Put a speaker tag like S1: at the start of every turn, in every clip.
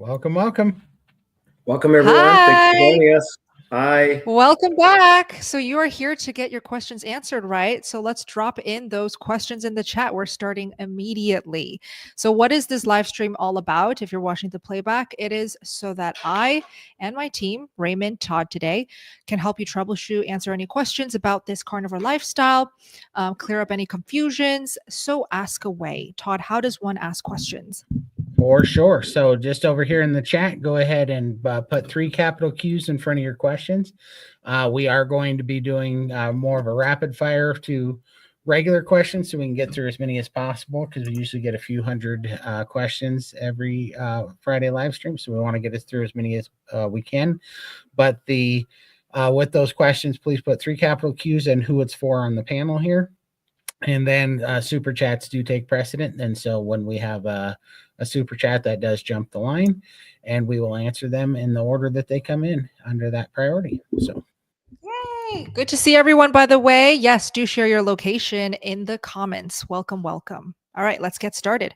S1: Welcome, welcome.
S2: Welcome, everyone. Thanks for
S3: Hi,
S2: joining us. Hi.
S3: welcome back. So you are here to get your questions answered, right? So let's drop in those questions in the chat. We're starting immediately. So what is this live stream all about? If you're watching the playback, it is so that I and my team, Raymond, Todd today, can help you troubleshoot, answer any questions about this carnivore lifestyle, clear up any confusions. So ask away. Todd, how does one ask questions?
S1: For sure. So just over here in the chat, go ahead and put 3 capital Qs in front of your questions. We are going to be doing more of a rapid fire to regular questions so we can get through as many as possible, because we usually get a few hundred questions every Friday live stream. So we want to get us through as many as we can. But with those questions, please put 3 capital Qs and who it's for on the panel here. And then super chats do take precedent. And so when we have a super chat, that does jump the line, and we will answer them in the order that they come in under that priority. So,
S3: Yay! Good to see everyone, by the way. Yes, do share your location in the comments. Welcome, welcome. All right, let's get started.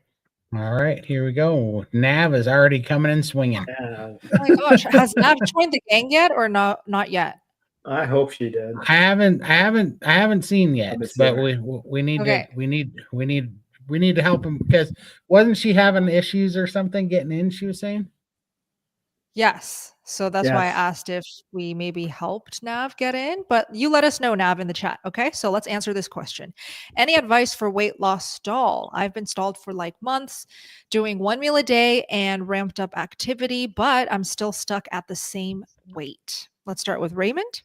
S1: all right, here we go. Nav is already coming in swinging.
S3: Oh my gosh, has Nav joined the gang yet or not yet?
S2: I hope she did.
S1: I haven't seen yet, but we need
S3: Okay.
S1: we need to help him, because wasn't she having issues or something getting in, she was saying?
S3: Yes. So that's why I asked if we maybe helped Nav get in, but you let us know, Nav, in the chat. Okay. So let's answer this question. Any advice for weight loss stall? I've been stalled for like months, doing 1 meal a day and ramped up activity, but I'm still stuck at the same weight. Let's start with Raymond.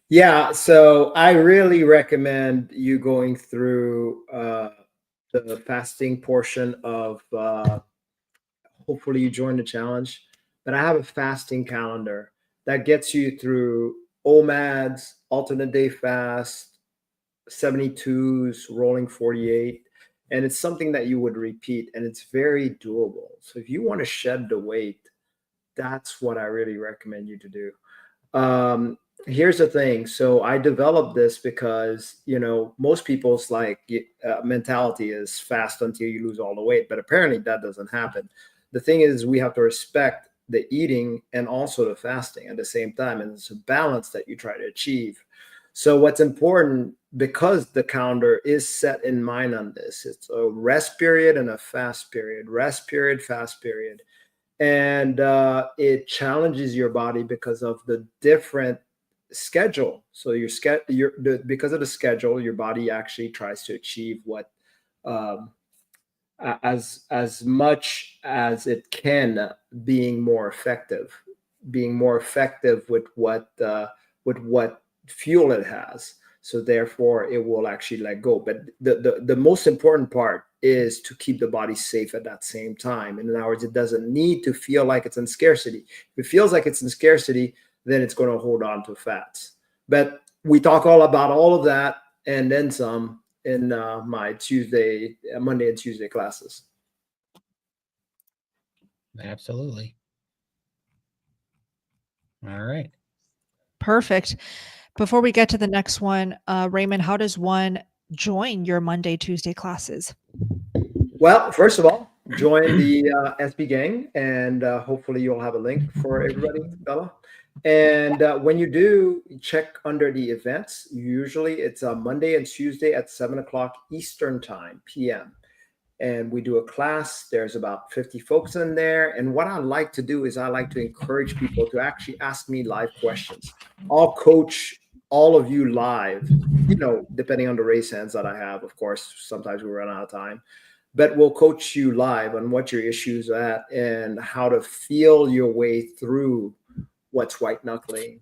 S2: Yeah, so I really recommend you going through the fasting portion of, hopefully you join the challenge, but I have a fasting calendar that gets you through OMADs, alternate day fast, 72s, rolling 48. And it's something that you would repeat, and it's very doable. So if you want to shed the weight, that's what I really recommend you to do. Here's the thing. So I developed this because, most people's mentality is fast until you lose all the weight, but apparently that doesn't happen. The thing is, we have to respect the eating and also the fasting at the same time. And it's a balance that you try to achieve. So what's important, because the calendar is set in mind on this, it's a rest period and a fast period, rest period, fast period. And it challenges your body because of the different schedule. So because of the schedule, your body actually tries to achieve what as much as it can, being more effective with what fuel it has. So therefore it will actually let go. But the most important part is to keep the body safe at that same time. In other words, it doesn't need to feel like it's in scarcity. If it feels like it's in scarcity, then it's going to hold on to fats. But we talk all about all of that and then some in my Monday and Tuesday classes.
S1: Absolutely. All right.
S3: Perfect. Before we get to the next one, Raymond, how does one join your Monday, Tuesday classes?
S2: Well, first of all, join the SB gang, and hopefully you'll have a link for everybody, Bella. And when you do, check under the events. Usually it's Monday and Tuesday at 7 o'clock Eastern time, PM. And we do a class. There's about 50 folks in there. And what I like to do is I like to encourage people to actually ask me live questions. I'll coach all of you live, depending on the raise hands that I have. Of course, sometimes we run out of time. But we'll coach you live on what your issues are at and how to feel your way through what's white knuckling,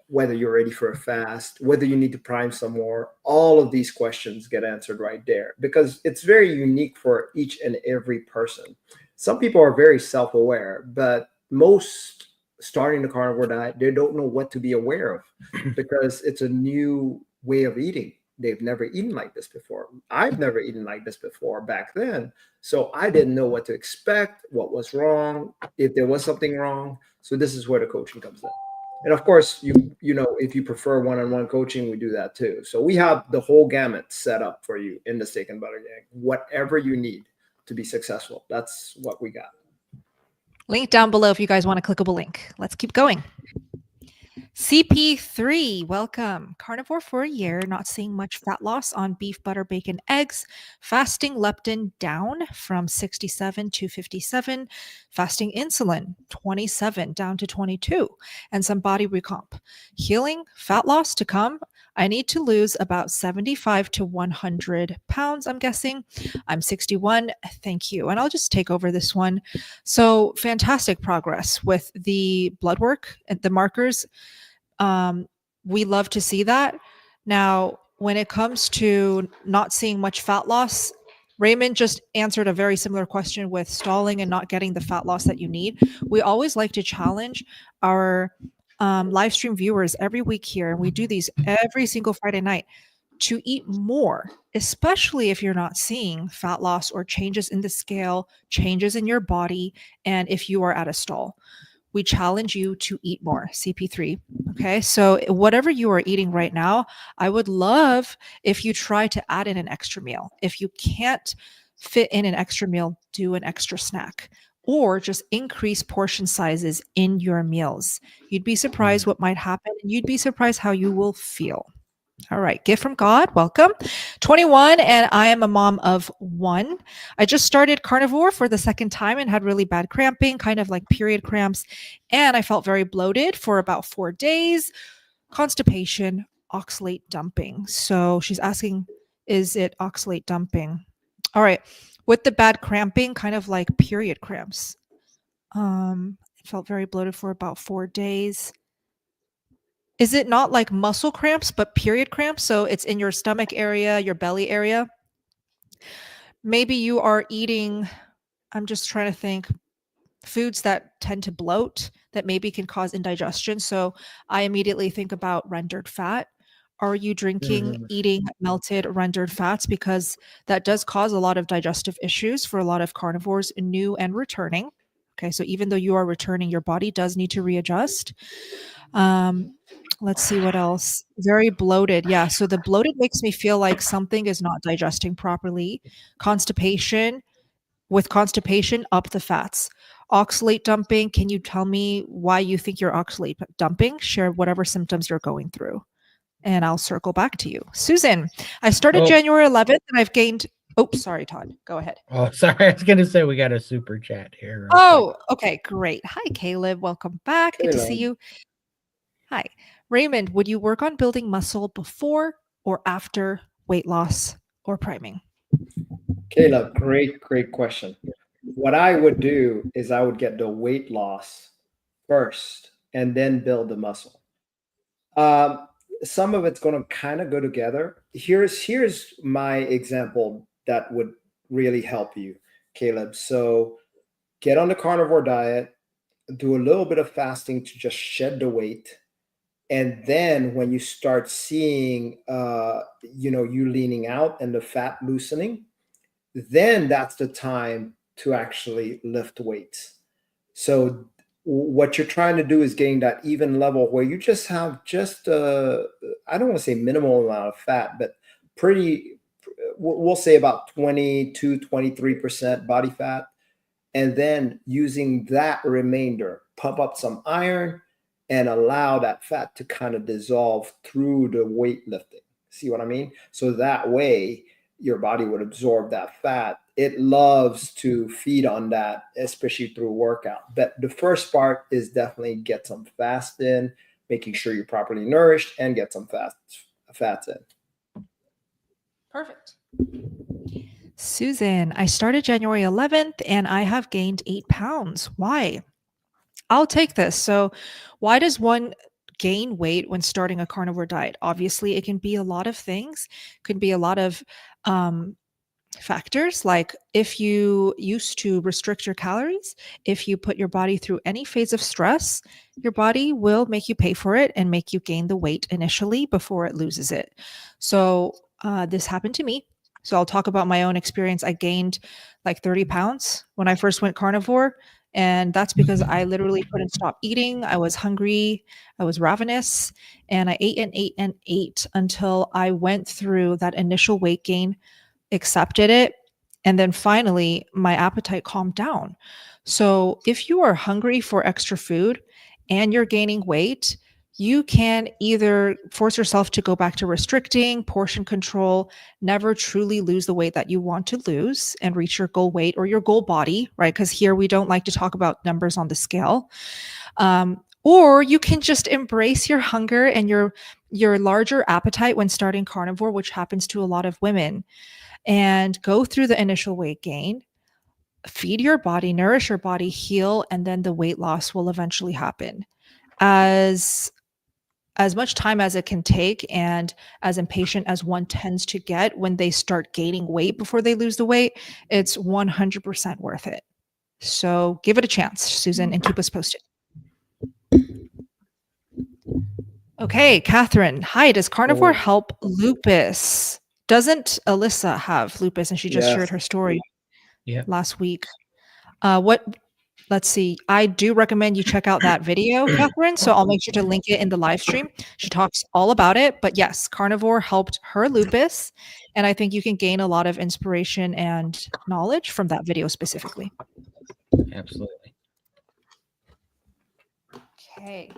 S2: whether you're ready for a fast, whether you need to prime some more. All of these questions get answered right there, because it's very unique for each and every person. Some people are very self-aware, but most starting the carnivore diet, they don't know what to be aware of because it's a new way of eating. They've never eaten like this before. I've never eaten like this before back then. So I didn't know what to expect, what was wrong, if there was something wrong. So this is where the coaching comes in. And of course, if you prefer one-on-one coaching, we do that too. So we have the whole gamut set up for you in the Steak and Butter Gang. Whatever you need to be successful, that's what we got.
S3: Link down below if you guys want a clickable link. Let's keep going. CP3, welcome. Carnivore for a year, not seeing much fat loss on beef, butter, bacon, eggs. Fasting leptin down from 67 to 57. Fasting insulin 27 down to 22. And some body recomp. Healing, fat loss to come. I need to lose about 75 to 100 pounds, I'm guessing. I'm 61. Thank you. And I'll just take over this one. So fantastic progress with the blood work and the markers. We love to see that. Now, when it comes to not seeing much fat loss, Raymond just answered a very similar question with stalling and not getting the fat loss that you need. We always like to challenge our live stream viewers every week here, and we do these every single Friday night, to eat more, especially if you're not seeing fat loss or changes in the scale, changes in your body, and if you are at a stall. We challenge you to eat more, CP3. Okay, so whatever you are eating right now, I would love if you try to add in an extra meal. If you can't fit in an extra meal, do an extra snack, or just increase portion sizes in your meals. You'd be surprised what might happen, and you'd be surprised how you will feel. All right, gift from God, welcome. 21, and I am a mom of 1. I just started carnivore for the second time and had really bad cramping, kind of like period cramps, and I felt very bloated for about 4 days. Constipation, oxalate dumping. So she's asking, is it oxalate dumping? All right, with the bad cramping, kind of like period cramps. Felt very bloated for about 4 days. Is it not like muscle cramps, but period cramps? So it's in your stomach area, your belly area. Maybe you are eating, I'm just trying to think, foods that tend to bloat that maybe can cause indigestion. So I immediately think about rendered fat. Are you drinking, eating melted rendered fats? Because that does cause a lot of digestive issues for a lot of carnivores, new and returning. Okay, so even though you are returning, your body does need to readjust. Let's see what else. Very bloated. Yeah. So the bloated makes me feel like something is not digesting properly. Constipation. With constipation, up the fats. Oxalate dumping. Can you tell me why you think you're oxalate dumping? Share whatever symptoms you're going through, and I'll circle back to you. Susan, I started January 11th and I've gained. Oh, sorry, Todd. Go ahead.
S1: Oh, sorry. I was going to say we got a super chat here.
S3: Oh, okay. Great. Hi, Caleb. Welcome back. Good to see you. Hi. Raymond, would you work on building muscle before or after weight loss or priming?
S2: Caleb, great question. What I would do is I would get the weight loss first and then build the muscle. Some of it's going to kind of go together. Here's my example that would really help you, Caleb. So get on the carnivore diet, do a little bit of fasting to just shed the weight. And then when you start seeing, you leaning out and the fat loosening, then that's the time to actually lift weights. So what you're trying to do is gain that even level where you just have I don't want to say minimal amount of fat, but we'll say about 22, 23% body fat. And then using that remainder, pump up some iron and allow that fat to kind of dissolve through the weightlifting. See what I mean? So that way your body would absorb that fat. It loves to feed on that, especially through workout. But the first part is definitely get some fast in, making sure you're properly nourished, and get some fats in.
S3: Perfect. Susan, I started January 11th and I have gained 8 pounds. Why? I'll take this. So why does one gain weight when starting a carnivore diet? Obviously, it can be a lot of things. It could be a lot of factors, like if you used to restrict your calories, if you put your body through any phase of stress, your body will make you pay for it and make you gain the weight initially before it loses it. So this happened to me. So I'll talk about my own experience. I gained like 30 pounds when I first went carnivore. And that's because I literally couldn't stop eating. I was hungry. I was ravenous. And I ate and ate and ate until I went through that initial weight gain, accepted it, And then finally, my appetite calmed down. So if you are hungry for extra food and you're gaining weight, you can either force yourself to go back to restricting, portion control, never truly lose the weight that you want to lose and reach your goal weight or your goal body, right? Because here we don't like to talk about numbers on the scale. Or you can just embrace your hunger and your larger appetite when starting carnivore, which happens to a lot of women, and go through the initial weight gain, feed your body, nourish your body, heal, and then the weight loss will eventually happen. As much time as it can take and as impatient as one tends to get when they start gaining weight before they lose the weight, it's 100% worth it. So give it a chance, Susan, and keep us posted. Okay, Catherine. Hi, does carnivore help lupus? Doesn't Alyssa have lupus? And she just shared her story last week. Let's see. I do recommend you check out that video, Catherine. So I'll make sure to link it in the live stream. She talks all about it. But yes, carnivore helped her lupus. And I think you can gain a lot of inspiration and knowledge from that video specifically.
S1: Absolutely.
S3: Okay.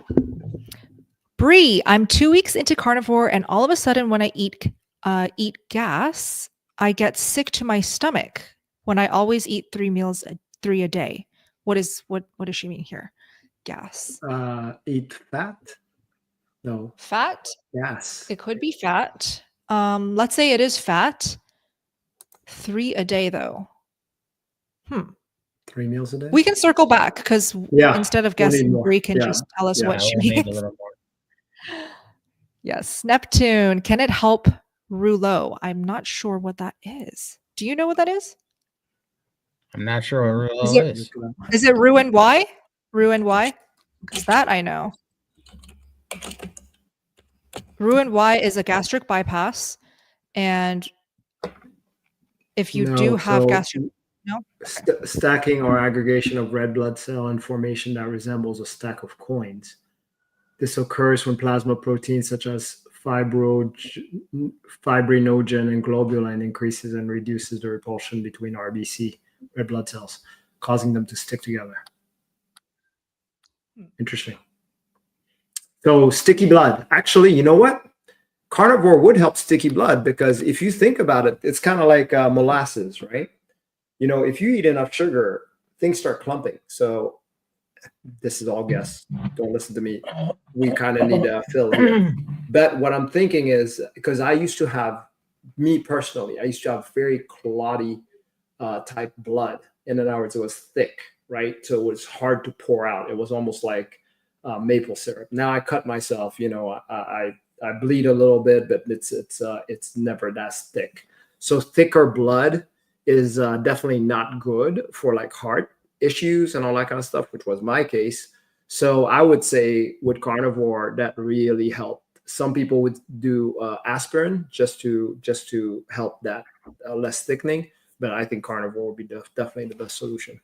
S3: Bree, I'm 2 weeks into carnivore, and all of a sudden when I eat gas, I get sick to my stomach when I always eat 3 a day. What does she mean here? Gas.
S2: Eat fat? No.
S3: Fat?
S2: Gas.
S3: It could be fat. Let's say it is fat. 3 a day though.
S2: 3 meals a day?
S3: We can circle back because instead of guessing, Bree can just tell us what she means.
S1: A little more.
S3: Yes. Neptune. Can it help rouleau? I'm not sure what that is. Do you know what that is?
S1: I'm not sure what rouleau is.
S3: Is it roux and why? Roux and why? Because that I know. Roux and why is a gastric bypass. And if you do have gastric... No?
S2: Stacking or aggregation of red blood cell and formation that resembles a stack of coins. This occurs when plasma proteins such as fibrinogen and globulin increases and reduces the repulsion between RBC, red blood cells, causing them to stick together. Interesting. So sticky blood. Actually, you know what? Carnivore would help sticky blood because if you think about it, it's kind of like molasses, right? You know, if you eat enough sugar, things start clumping. So this is all guess. Don't listen to me. We kind of need to fill here. But what I'm thinking is, because I used to have, me personally, I used to have very clotty type blood. In other words, it was thick, right? So it was hard to pour out. It was almost like maple syrup. Now I cut myself, you know, I bleed a little bit, but it's never that thick. So thicker blood is definitely not good for like heart issues and all that kind of stuff, which was my case. So I would say with carnivore, that really helped. Some people would do aspirin just to help that less thickening, but I think carnivore would be definitely the best solution.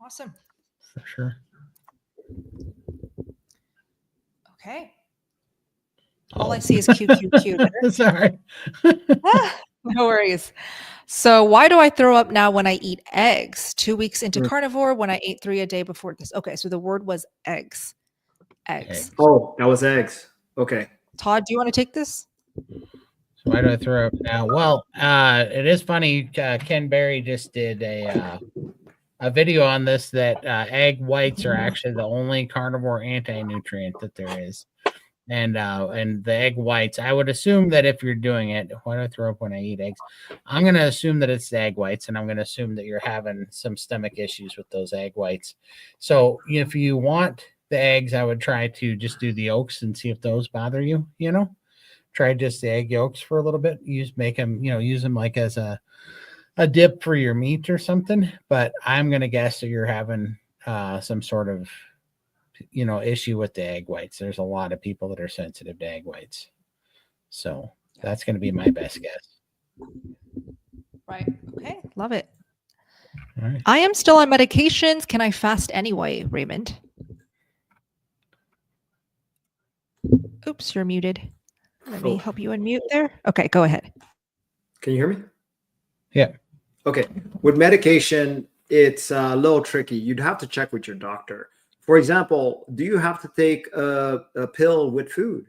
S3: Awesome.
S1: For sure.
S3: Okay. All I see is QQQ.
S1: Sorry.
S3: No worries. So why do I throw up now when I eat eggs? 2 weeks into carnivore when I ate 3 a day before this. Okay, so the word was eggs. Eggs.
S2: Oh, that was eggs. Okay.
S3: Todd, do you want to take this?
S1: So why do I throw up now? Well, it is funny. Ken Berry just did a video on this that egg whites are actually the only carnivore anti-nutrient that there is. And the egg whites, I would assume that if you're doing it, why do I throw up when I eat eggs? I'm going to assume that it's the egg whites, and I'm going to assume that you're having some stomach issues with those egg whites. So if you want the eggs, I would try to just do the yolks and see if those bother you, you know? Try just the egg yolks for a little bit. Use them like as a dip for your meat or something. But I'm going to guess that you're having some sort of issue with the egg whites. There's a lot of people that are sensitive to egg whites. So that's going to be my best guess.
S3: Right. Okay. Love it.
S1: All right.
S3: I am still on medications. Can I fast anyway, Raymond? Oops, you're muted. Let me help you unmute there. Okay, go ahead.
S2: Can you hear me?
S1: Yeah.
S2: Okay, with medication, it's a little tricky. You'd have to check with your doctor. For example, do you have to take a pill with food?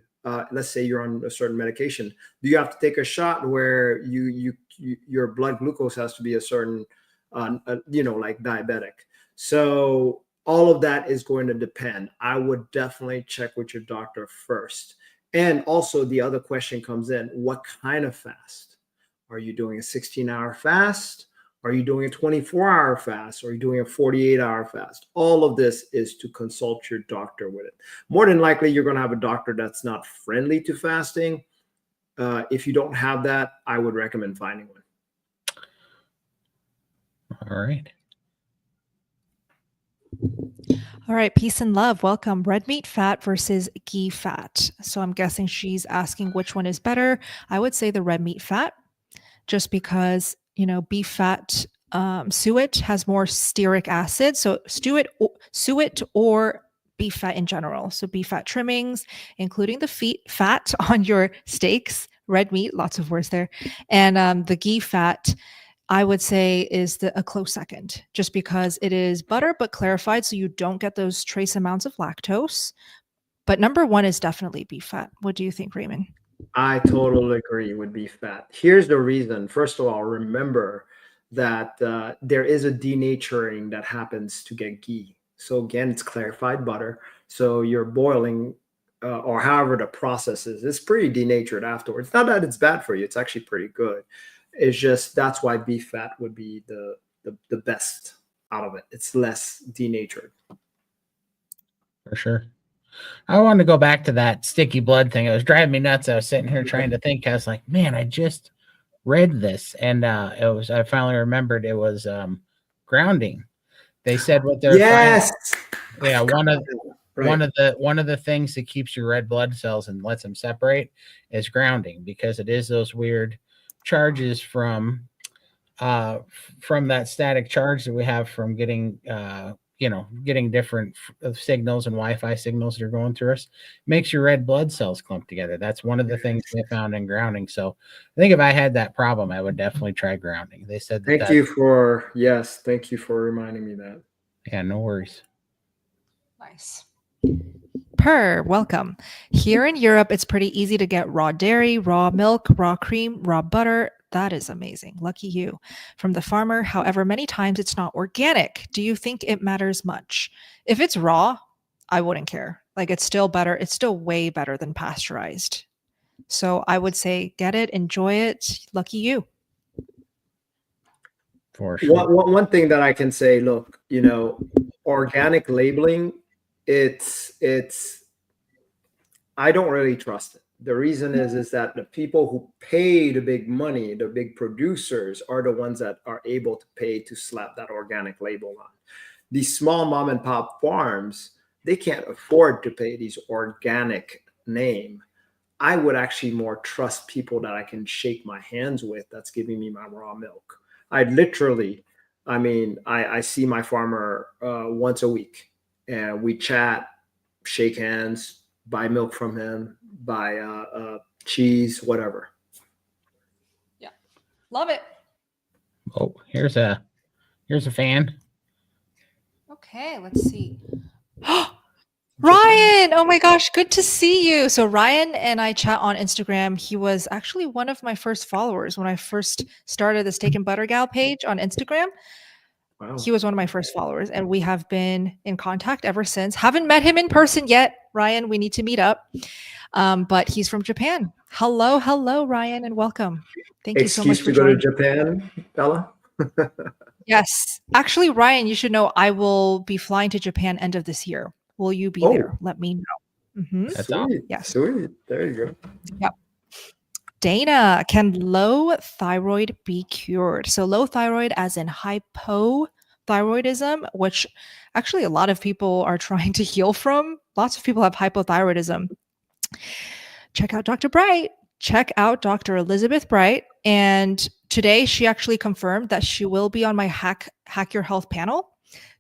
S2: Let's say you're on a certain medication. Do you have to take a shot where your blood glucose has to be a certain, like diabetic? So all of that is going to depend. I would definitely check with your doctor first. And also the other question comes in, what kind of fast? Are you doing a 16-hour fast? Are you doing a 24-hour fast? Are you doing a 48-hour fast? All of this is to consult your doctor with it. More than likely, you're going to have a doctor that's not friendly to fasting. If you don't have that, I would recommend finding one.
S1: All right.
S3: All right, peace and love. Welcome. Red meat fat versus ghee fat. So I'm guessing she's asking which one is better. I would say the red meat fat, just because beef fat, suet has more stearic acid. So suet or beef fat in general. So beef fat trimmings, including the fat on your steaks, red meat, lots of words there, and the ghee fat, I would say, is a close second, just because it is butter but clarified, so you don't get those trace amounts of lactose. But number one is definitely beef fat. What do you think, Raymond?
S2: I totally agree with beef fat. Here's the reason. First of all, remember that there is a denaturing that happens to get ghee. So again, it's clarified butter. So you're boiling or however the process is, it's pretty denatured afterwards. Not that it's bad for you. It's actually pretty good. It's just that's why beef fat would be the best out of it. It's less denatured.
S1: For sure. I wanted to go back to that sticky blood thing. It was driving me nuts. I was sitting here trying to think. I was like, man, I just read this, and I finally remembered it was grounding. They said what they're one of the things that keeps your red blood cells and lets them separate is grounding, because it is those weird charges from that static charge that we have from getting getting different signals and Wi-Fi signals that are going through us, makes your red blood cells clump together. That's one of the things they found in grounding. So I think if I had that problem, I would definitely try grounding. They said
S2: thank you for reminding me that.
S1: Yeah, no worries.
S3: Nice. Welcome. Here in Europe, it's pretty easy to get raw dairy, raw milk, raw cream, raw butter. That is amazing. Lucky you. From the farmer. However, many times it's not organic. Do you think it matters much? If it's raw, I wouldn't care. Like, it's still better. It's still way better than pasteurized. So I would say get it, enjoy it. Lucky you.
S1: For sure.
S2: One thing that I can say, look, organic labeling, it's I don't really trust it. The reason is that the people who pay the big money, the big producers, are the ones that are able to pay to slap that organic label on. These small mom and pop farms, they can't afford to pay these organic name. I would actually more trust people that I can shake my hands with that's giving me my raw milk. I see my farmer once a week, and we chat, shake hands, buy milk from him, buy cheese, whatever.
S3: Yeah, love it.
S1: Oh, here's a fan.
S3: Okay, let's see. Ryan, oh my gosh, good to see you. So Ryan and I chat on Instagram. He was actually one of my first followers when I first started the Steak and Butter Gal page on Instagram. Wow. He was one of my first followers, and we have been in contact ever since. Haven't met him in person yet, Ryan. We need to meet up. But he's from Japan. Hello, Ryan, and welcome. Thank you so much for joining.
S2: Excuse to go to Japan, Bella?
S3: Yes. Actually, Ryan, you should know I will be flying to Japan end of this year. Will you be there? Let me know. Mm-hmm.
S2: That's sweet. Yes. Sweet. There you go.
S3: Yep. Dana, can low thyroid be cured? So low thyroid as in hypothyroidism, which actually a lot of people are trying to heal from. Lots of people have hypothyroidism. Check out Dr. Bright. Check out Dr. Elizabeth Bright. And today she actually confirmed that she will be on my Hack Your Health panel.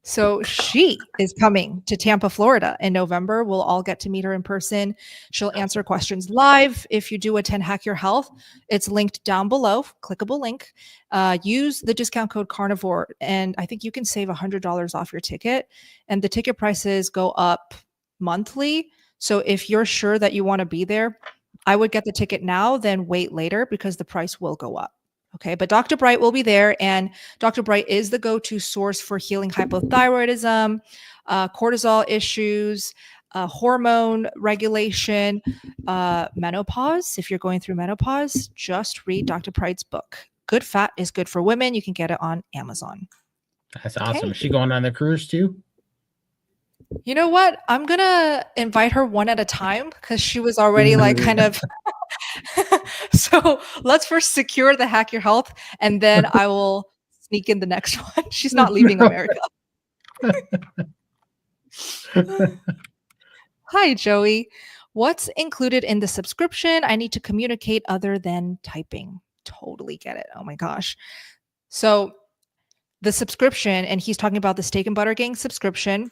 S3: So she is coming to Tampa, Florida in November. We'll all get to meet her in person. She'll answer questions live. If you do attend Hack Your Health, it's linked down below, clickable link. Use the discount code Carnivore, and I think you can save $100 off your ticket. And the ticket prices go up monthly. So if you're sure that you want to be there, I would get the ticket now, then wait later because the price will go up. Okay, but Dr. Bright will be there, and Dr. Bright is the go-to source for healing hypothyroidism, cortisol issues, hormone regulation, menopause. If you're going through menopause, just read Dr. Bright's book. Good Fat is Good for Women. You can get it on Amazon.
S1: That's awesome.
S3: Okay.
S1: Is she going on the cruise too?
S3: You know what? I'm going to invite her one at a time because she was already like kind of... So let's first secure the Hack Your Health, and then I will sneak in the next one. She's not leaving America. Hi, Joey. What's included in the subscription? I need to communicate other than typing. Totally get it. Oh my gosh. So the subscription, and he's talking about the Steak and Butter Gang subscription,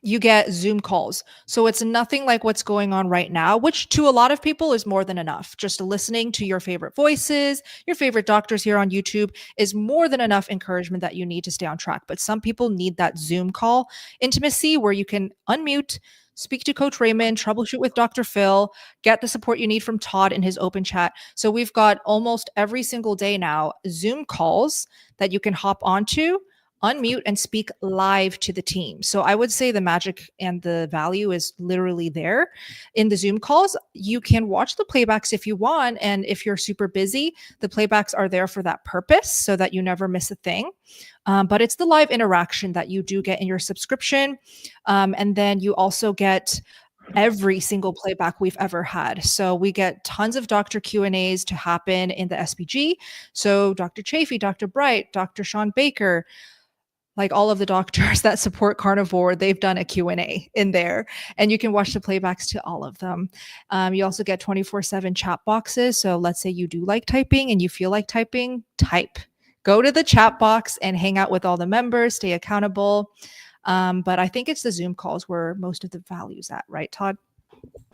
S3: you get Zoom calls. So it's nothing like what's going on right now, which to a lot of people is more than enough. Just listening to your favorite voices, your favorite doctors here on YouTube is more than enough encouragement that you need to stay on track. But some people need that Zoom call intimacy where you can unmute, speak to Coach Raymond, troubleshoot with Dr. Phil, get the support you need from Todd in his open chat. So we've got almost every single day now Zoom calls that you can hop onto, unmute, and speak live to the team. So I would say the magic and the value is literally there in the Zoom calls. You can watch the playbacks if you want. And if you're super busy, the playbacks are there for that purpose so that you never miss a thing. But it's the live interaction that you do get in your subscription. And then you also get every single playback we've ever had. So we get tons of doctor Q&As to happen in the SBG. So Dr. Chafee, Dr. Bright, Dr. Sean Baker, like all of the doctors that support Carnivore, they've done a Q&A in there, and you can watch the playbacks to all of them. You also get 24/7 chat boxes. So let's say you do like typing and you feel like typing, type. Go to the chat box and hang out with all the members, stay accountable. But I think it's the Zoom calls where most of the value's at, right, Todd?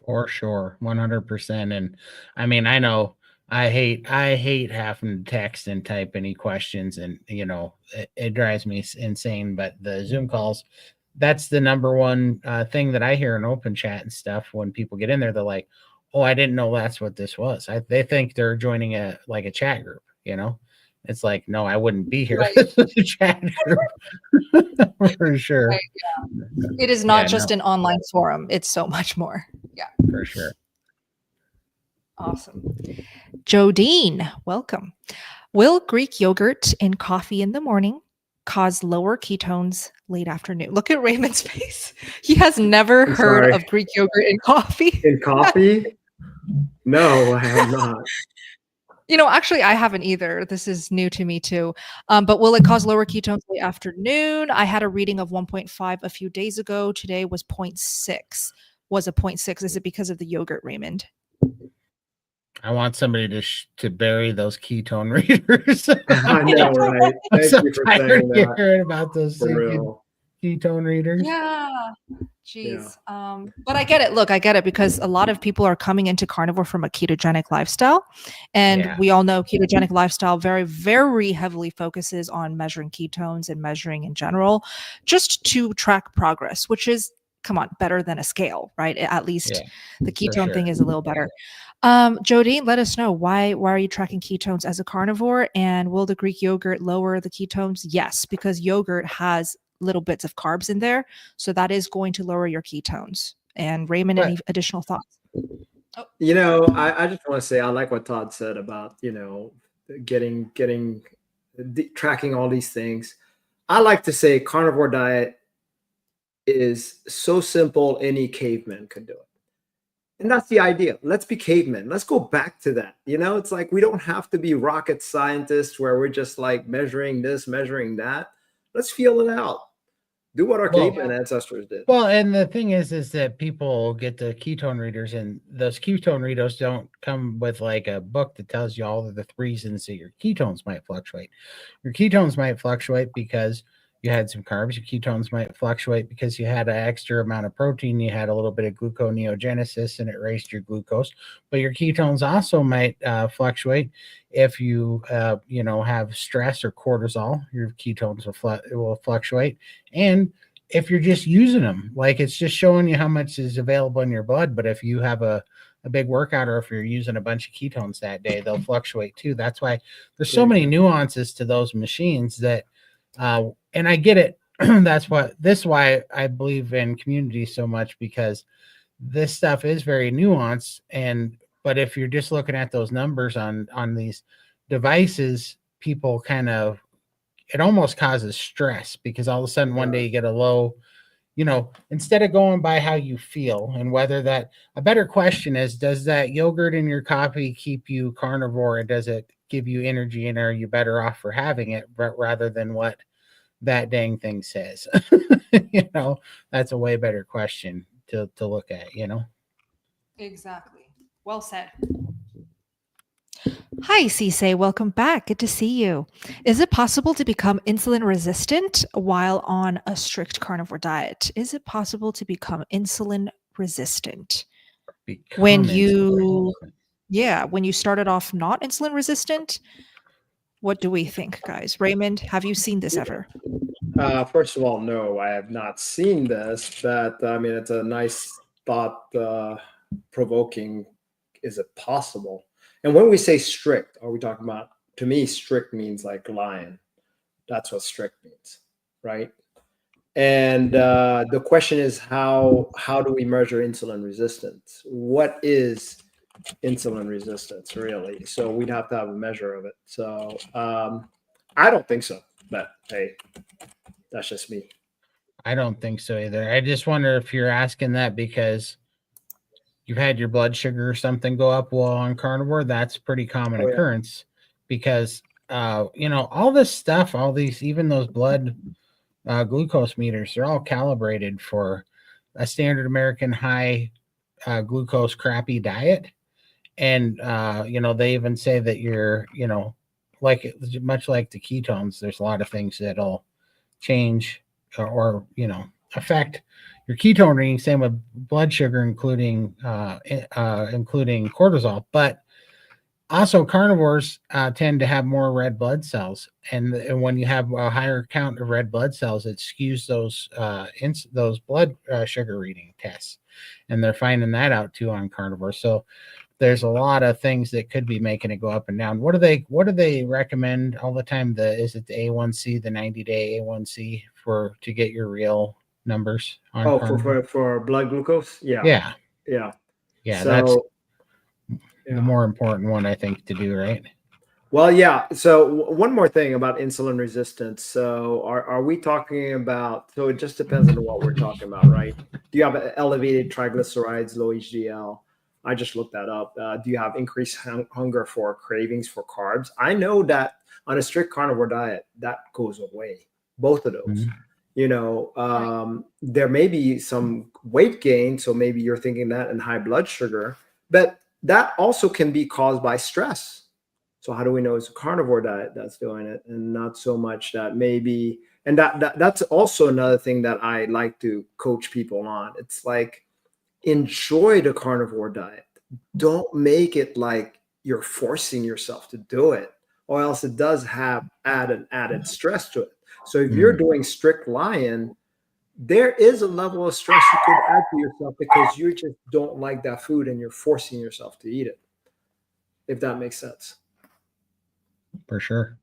S1: For sure, 100%. And I mean, I know I hate having to text and type any questions, and it drives me insane. But the Zoom calls, that's the number one thing that I hear in open chat and stuff. When people get in there, they're like, "Oh, I didn't know that's what this was." They think they're joining a chat group. It's like, no, I wouldn't be here.
S3: Right.
S1: This is a chat group for sure.
S3: Right, yeah. It is not just an online forum. It's so much more. Yeah,
S1: for sure.
S3: Awesome. Jodine, welcome. Will Greek yogurt in coffee in the morning cause lower ketones late afternoon? Look at Raymond's face. He has never heard of Greek yogurt in coffee.
S2: In coffee? No, I have not.
S3: Actually, I haven't either. This is new to me too. But will it cause lower ketones late afternoon? I had a reading of 1.5 a few days ago. Today was 0.6. Was a 0.6. Is it because of the yogurt, Raymond?
S1: I want somebody to bury those ketone readers.
S2: I know, right? Thank you for saying that.
S1: Hearing about those ketone readers.
S3: Yeah. Jeez. Yeah. But I get it. Look, I get it because a lot of people are coming into carnivore from a ketogenic lifestyle. And we all know ketogenic lifestyle very, very heavily focuses on measuring ketones and measuring in general, just to track progress, which is, come on, better than a scale, right? At least the ketone thing is a little better. Jodine, let us know why are you tracking ketones as a carnivore, and will the Greek yogurt lower the ketones? Yes, because yogurt has little bits of carbs in there, so that is going to lower your ketones. And Raymond, any additional thoughts?
S2: I just want to say I like what Todd said about tracking all these things. I like to say carnivore diet is so simple any caveman could do it. And that's the idea. Let's be cavemen. Let's go back to that. It's like we don't have to be rocket scientists where we're just like measuring this, measuring that. Let's feel it out. Do what our caveman ancestors did.
S1: Well, and the thing is that people get the ketone readers, and those ketone readers don't come with like a book that tells you all of the reasons that your ketones might fluctuate. Your ketones might fluctuate because you had some carbs, your ketones might fluctuate because you had an extra amount of protein, you had a little bit of gluconeogenesis and it raised your glucose. But your ketones also might fluctuate if you have stress or cortisol, your ketones will fluctuate. And if you're just using them, like it's just showing you how much is available in your blood. But if you have a big workout or if you're using a bunch of ketones that day, they'll fluctuate too. That's why there's so many nuances to those machines that and I get it. This is why I believe in community so much, because this stuff is very nuanced. But if you're just looking at those numbers on these devices, people it almost causes stress, because all of a sudden one day you get a low, instead of going by how you feel and whether a better question is, does that yogurt in your coffee keep you carnivore, and does it give you energy, and are you better off for having it rather than what that dang thing says? That's a way better question to look at.
S3: Exactly. Well said. Hi, Cisse. Welcome back. Good to see you. Is it possible to become insulin resistant while on a strict carnivore diet? Is it possible to become insulin resistant when you started off not insulin resistant? What do we think, guys? Raymond, have you seen this ever?
S2: First of all, no, I have not seen this, but I mean, it's a nice thought provoking. Is it possible? And when we say strict, are we talking about, to me, strict means like lion. That's what strict means, right? And the question is, how do we measure insulin resistance? What is insulin resistance, really? So we'd have to have a measure of it. So I don't think so, but hey, that's just me.
S1: I don't think so either. I just wonder if you're asking that because you've had your blood sugar or something go up while on carnivore. That's pretty common occurrence, because all this stuff, even those blood glucose meters, they're all calibrated for a standard American high glucose crappy diet. And they even say that you're much like the ketones, there's a lot of things that'll change or affect your ketone reading. Same with blood sugar, including cortisol. But also carnivores tend to have more red blood cells, and when you have a higher count of red blood cells, it skews those blood sugar reading tests, and they're finding that out too on carnivore. So there's a lot of things that could be making it go up and down. What do they recommend all the time? Is it the A1C, the 90-day A1C to get your real numbers on carnivore?
S2: for blood glucose?
S1: Yeah.
S2: So,
S1: that's the more important one, I think, to do, right?
S2: Well, yeah. So one more thing about insulin resistance. So are we talking about, so it just depends on what we're talking about, right? Do you have elevated triglycerides, low HDL? I just looked that up. Do you have increased hunger for cravings for carbs? I know that on a strict carnivore diet, that goes away. Both of those. Mm-hmm. There may be some weight gain. So maybe you're thinking that, and high blood sugar, but that also can be caused by stress. So how do we know it's a carnivore diet that's doing it, and not so much that maybe, and that's also another thing that I like to coach people on. It's like, enjoy the carnivore diet. Don't make it like you're forcing yourself to do it, or else it does have added stress to it. So if you're doing strict lion, there is a level of stress you could add to yourself because you just don't like that food and you're forcing yourself to eat it, if that makes sense.
S1: For sure.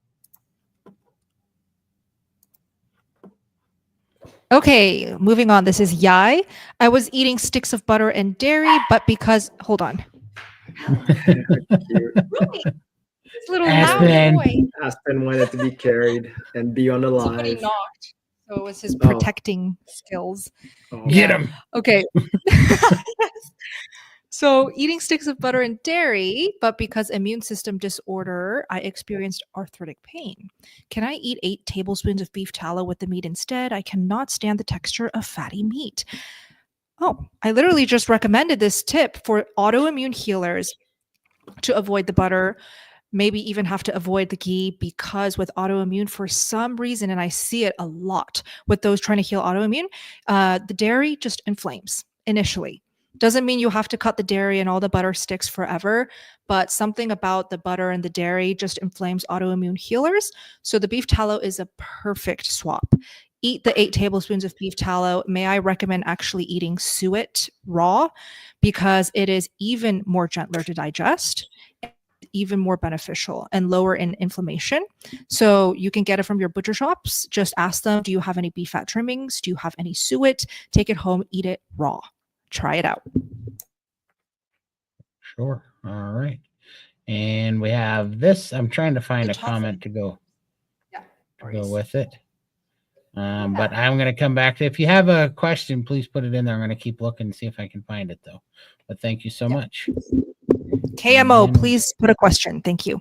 S3: Okay, moving on. This is Yai. I was eating sticks of butter and dairy, but because hold on. Really? This little loud boy.
S2: Aspen wanted to be carried and be on the line.
S3: Somebody knocked, so it was his protecting skills.
S1: Get him.
S3: Okay. So eating sticks of butter and dairy, but because immune system disorder, I experienced arthritic pain. Can I eat 8 tablespoons of beef tallow with the meat instead? I cannot stand the texture of fatty meat. Oh, I literally just recommended this tip for autoimmune healers to avoid the butter. maybe even have to avoid the ghee, because with autoimmune, for some reason, and I see it a lot with those trying to heal autoimmune, the dairy just inflames initially. Doesn't mean you have to cut the dairy and all the butter sticks forever, but something about the butter and the dairy just inflames autoimmune healers. So the beef tallow is a perfect swap. Eat the 8 tablespoons of beef tallow. May I recommend actually eating suet raw, because it is even more gentler to digest, even more beneficial and lower in inflammation. So you can get it from your butcher shops. Just ask them, do you have any beef fat trimmings? Do you have any suet? Take it home, eat it raw. Try it out.
S1: Sure. All right. And we have this. I'm trying to find a comment to go with it. But I'm going to come back to, if you have a question, please put it in there. I'm going to keep looking and see if I can find it, though. But thank you so much.
S3: KMO, please put a question. Thank you.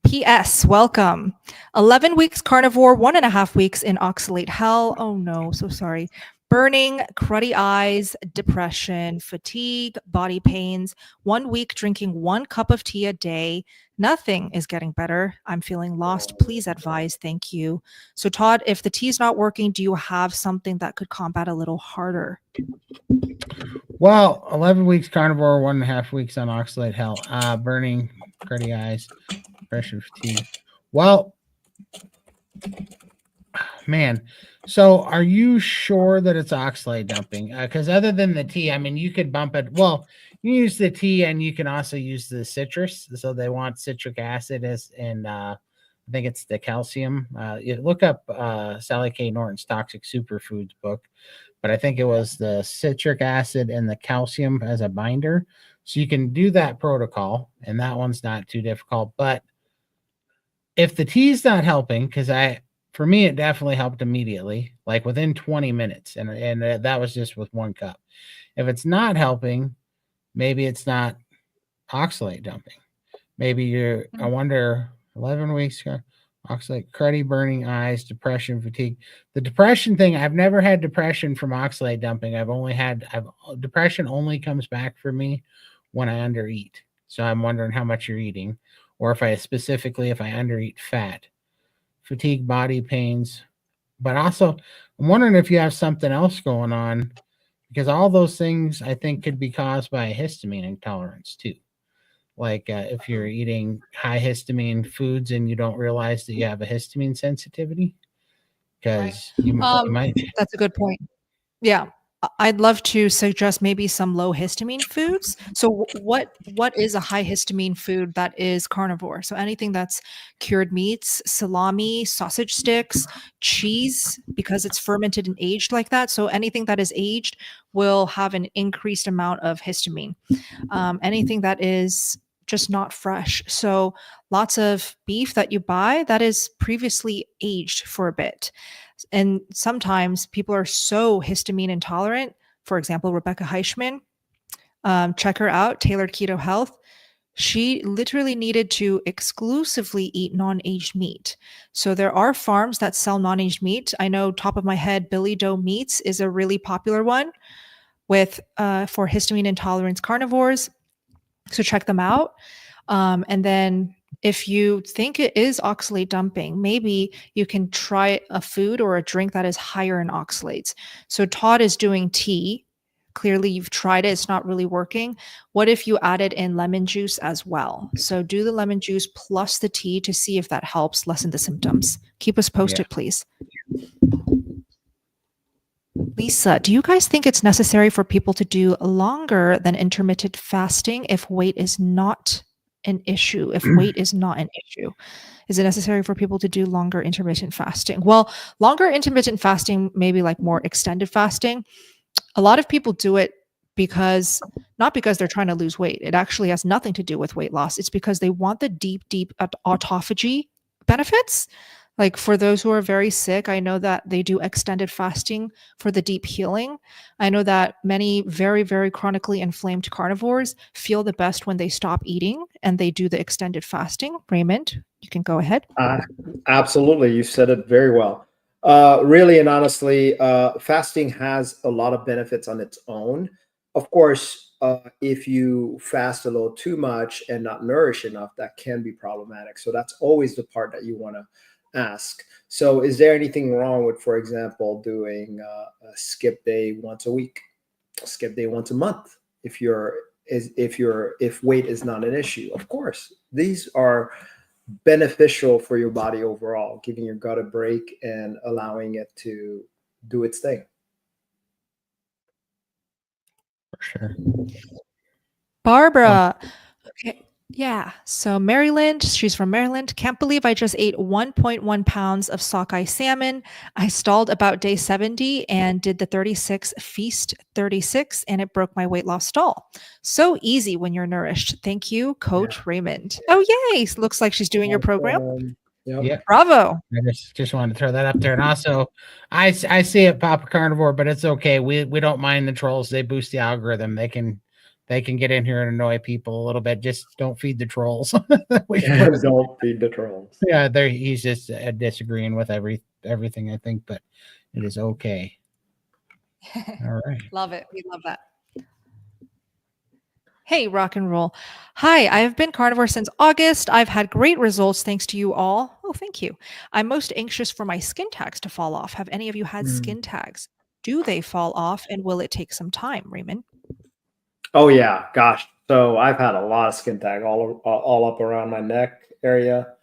S3: PS, welcome. 11 weeks carnivore, 1.5 weeks in oxalate hell. Oh no, so sorry. Burning, cruddy eyes, depression, fatigue, body pains. 1 week drinking 1 cup of tea a day. Nothing is getting better. I'm feeling lost. Please advise. Thank you. So Todd, if the tea is not working, do you have something that could combat a little harder?
S1: Well, 11 weeks carnivore, 1.5 weeks on oxalate hell. Burning, cruddy eyes, depression, fatigue. Well, man. So are you sure that it's oxalate dumping? Because other than the tea, I mean, you could bump it. Well, you use the tea and you can also use the citrus. So they want citric acid and I think it's the calcium. Look up Sally K. Norton's Toxic Superfoods book, but I think it was the citric acid and the calcium as a binder. So you can do that protocol, and that one's not too difficult. But if the tea's not helping, because for me, it definitely helped immediately, like within 20 minutes. And that was just with 1 cup. If it's not helping, maybe it's not oxalate dumping. Maybe I wonder, 11 weeks, oxalate, cruddy, burning eyes, depression, fatigue. The depression thing, I've never had depression from oxalate dumping. Depression only comes back for me when I undereat. So I'm wondering how much you're eating, or if I undereat fat. Fatigue, body pains, but also I'm wondering if you have something else going on, because all those things I think could be caused by histamine intolerance too. Like if you're eating high histamine foods and you don't realize that you have a histamine sensitivity, because you might.
S3: That's a good point. Yeah. I'd love to suggest maybe some low histamine foods. So what is a high histamine food that is carnivore? So anything that's cured meats, salami, sausage sticks, cheese, because it's fermented and aged like that. So anything that is aged will have an increased amount of histamine. Anything that is just not fresh. So lots of beef that you buy that is previously aged for a bit. And sometimes people are so histamine intolerant. For example, Rebecca Heichman, check her out, Tailored Keto Health. She literally needed to exclusively eat non-aged meat. So there are farms that sell non-aged meat. I know, top of my head, Billy Doe Meats is a really popular one for histamine intolerance carnivores. So check them out. And then if you think it is oxalate dumping, maybe you can try a food or a drink that is higher in oxalates. So Todd is doing tea. Clearly you've tried it. It's not really working. What if you added in lemon juice as well? So do the lemon juice plus the tea to see if that helps lessen the symptoms. Keep us posted, please. Lisa, do you guys think it's necessary for people to do longer than intermittent fasting if weight is not an issue? If weight is not an issue, is it necessary for people to do longer intermittent fasting? Well, longer intermittent fasting, maybe like more extended fasting. A lot of people do it not because they're trying to lose weight. It actually has nothing to do with weight loss. It's because they want the deep autophagy benefits. Like for those who are very sick, I know that they do extended fasting for the deep healing. I know that many very, very chronically inflamed carnivores feel the best when they stop eating and they do the extended fasting. Raymond, you can go ahead.
S2: Absolutely. You said it very well. Really and honestly, fasting has a lot of benefits on its own. Of course, if you fast a little too much and not nourish enough, that can be problematic. So that's always the part that you want to ask. So is there anything wrong with, for example, doing a skip day once a week, skip day once a month, if weight is not an issue? Of course, these are beneficial for your body overall, giving your gut a break and allowing it to do its thing.
S1: For sure.
S3: Barbara. Okay. Yeah. So Maryland, she's from Maryland. Can't believe I just ate 1.1 pounds of sockeye salmon. I stalled about day 70 and did the 36 feast 36, and it broke my weight loss stall. So easy when you're nourished. Thank you, Coach Raymond. Oh, yay. Looks like she's doing your program.
S1: Yeah.
S3: Bravo.
S1: I just wanted to throw that up there. And also, I see it, Papa Carnivore, but it's okay. We don't mind the trolls. They boost the algorithm. They can get in here and annoy people a little bit. Just don't feed the trolls.
S2: Don't feed the trolls.
S1: Yeah, he's just disagreeing with everything, I think, but it is okay. All right.
S3: Love it. We love that. Hey, rock and roll. Hi, I have been carnivore since August. I've had great results thanks to you all. Oh, thank you. I'm most anxious for my skin tags to fall off. Have any of you had skin tags? Do they fall off, and will it take some time, Raymond?
S2: Oh yeah, gosh. So I've had a lot of skin tag all up around my neck area.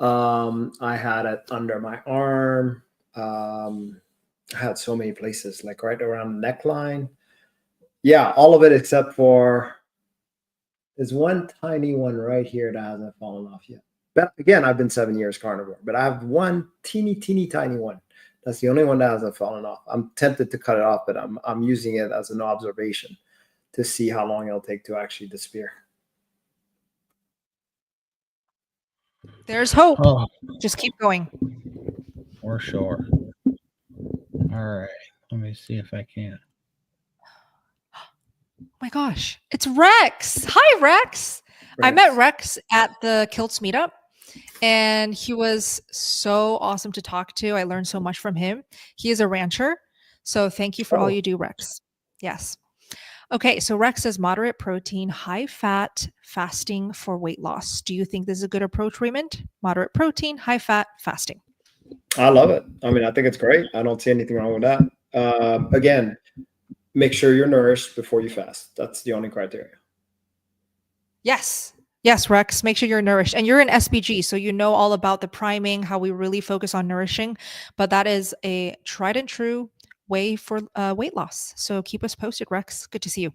S2: I had it under my arm. I had so many places, like right around the neckline. Yeah, all of it except for there's one tiny one right here that hasn't fallen off yet. But again, I've been 7 years carnivore, but I have one teeny tiny one. That's the only one that hasn't fallen off. I'm tempted to cut it off, but I'm using it as an observation to see how long it'll take to actually disappear.
S3: There's hope.
S1: Oh,
S3: Just keep going.
S1: for sure. All right. Let me see if I can.
S3: Oh my gosh, it's Rex. Hi, Rex. I met Rex at the Kilts Meetup, and he was so awesome to talk to. I learned so much from him. He is a rancher. So thank you for all you do, Rex. Yes. Okay, so Rex says moderate protein, high fat fasting for weight loss. Do you think this is a good approach, Raymond? Moderate protein, high fat fasting.
S2: I love it. I mean, I think it's great. I don't see anything wrong with that. Again, make sure you're nourished before you fast. That's the only criteria.
S3: Yes. Yes, Rex, make sure you're nourished. And you're in SBG, so you know all about the priming, how we really focus on nourishing. But that is a tried and true way for weight loss. So keep us posted, Rex. Good to see you.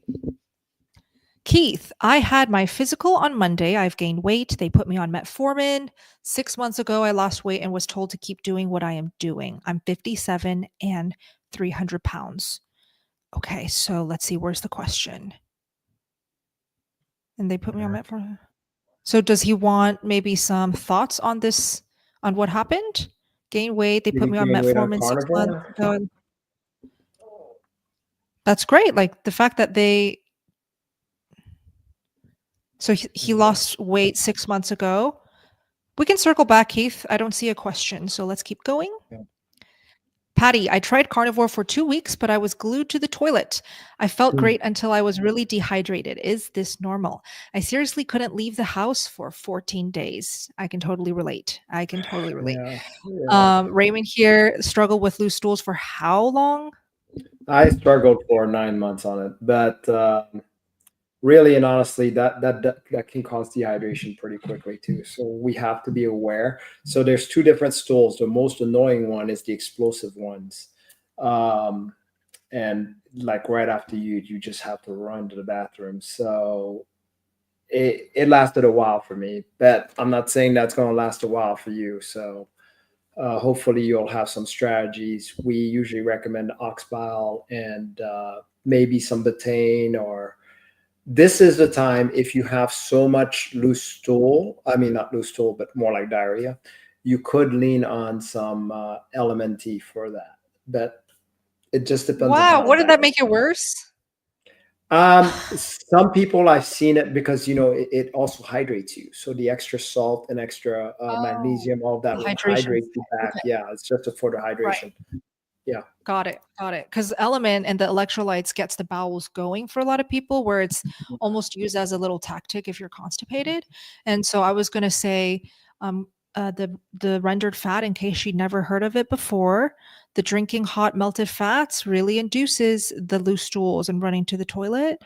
S3: Keith, I had my physical on Monday. I've gained weight. They put me on metformin. 6 months ago, I lost weight and was told to keep doing what I am doing. I'm 57 and 300 pounds. Okay, so let's see. Where's the question? And they put me on metformin. So does he want maybe some thoughts on this, on what happened? Gain weight. They put me on metformin 6 months ago. That's great. Like the fact that so he lost weight 6 months ago. We can circle back, Keith. I don't see a question. So let's keep going.
S2: Yeah.
S3: Patty, I tried carnivore for 2 weeks, but I was glued to the toilet. I felt great until I was really dehydrated. Is this normal? I seriously couldn't leave the house for 14 days. I can totally relate.
S2: Yeah.
S3: Raymond here struggled with loose stools for how long?
S2: I struggled for 9 months on it, but really and honestly, that can cause dehydration pretty quickly too. So we have to be aware. So there's two different stools. The most annoying one is the explosive ones, and like right after you just have to run to the bathroom. So it lasted a while for me, but I'm not saying that's going to last a while for you. So hopefully you'll have some strategies. We usually recommend ox bile and maybe some betaine, or this is the time if you have so much loose stool, I mean, not loose stool, but more like diarrhea, you could lean on some LMNT for that. But it just depends.
S3: Wow, what did that make it worse?
S2: Some people, I've seen it because, it also hydrates you. So the extra salt and extra magnesium, all of that will hydrate you back. Okay. Yeah, it's just for the hydration. Right. Yeah.
S3: Got it. Got it. Because element and the electrolytes gets the bowels going for a lot of people, where it's almost used as a little tactic if you're constipated. And so I was going to say, the rendered fat, in case she'd never heard of it before, the drinking hot melted fats really induces the loose stools and running to the toilet.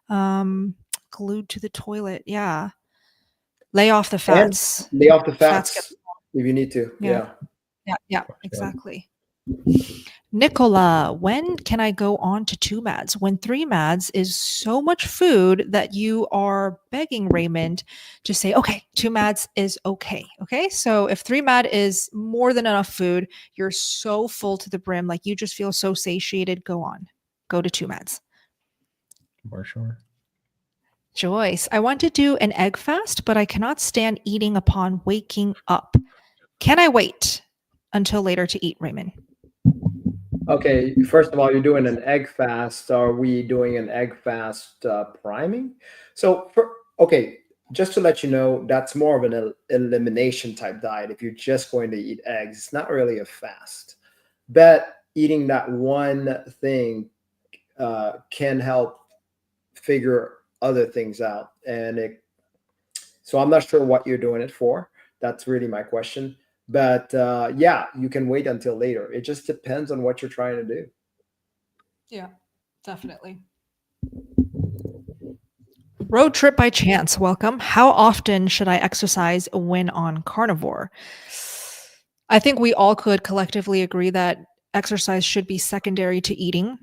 S3: Glued to the toilet. Yeah. Lay off the
S2: And
S3: fats.
S2: lay off the
S3: Fats get,
S2: fats if you need to.
S3: yeah.
S2: Yeah.
S3: Yeah. Exactly. Nicola, when can I go on to 2 MADs? When 3 MADs is so much food that you are begging Raymond to say, okay, 2 MADs is okay. Okay. So if 3 MAD is more than enough food, you're so full to the brim, like you just feel so satiated, go on. Go to 2 MADs.
S1: For sure.
S3: Joyce, I want to do an egg fast, but I cannot stand eating upon waking up. Can I wait until later to eat, Raymond?
S2: Okay, first of all, you're doing an egg fast. Are we doing an egg fast priming? So, okay, just to let you know, that's more of an elimination type diet. If you're just going to eat eggs, it's not really a fast. But eating that one thing can help figure other things out. So I'm not sure what you're doing it for. That's really my question. But yeah, you can wait until later. It just depends on what you're trying to do.
S3: Yeah, definitely. Road trip by chance. Welcome. How often should I exercise when on carnivore? I think we all could collectively agree that exercise should be secondary to eating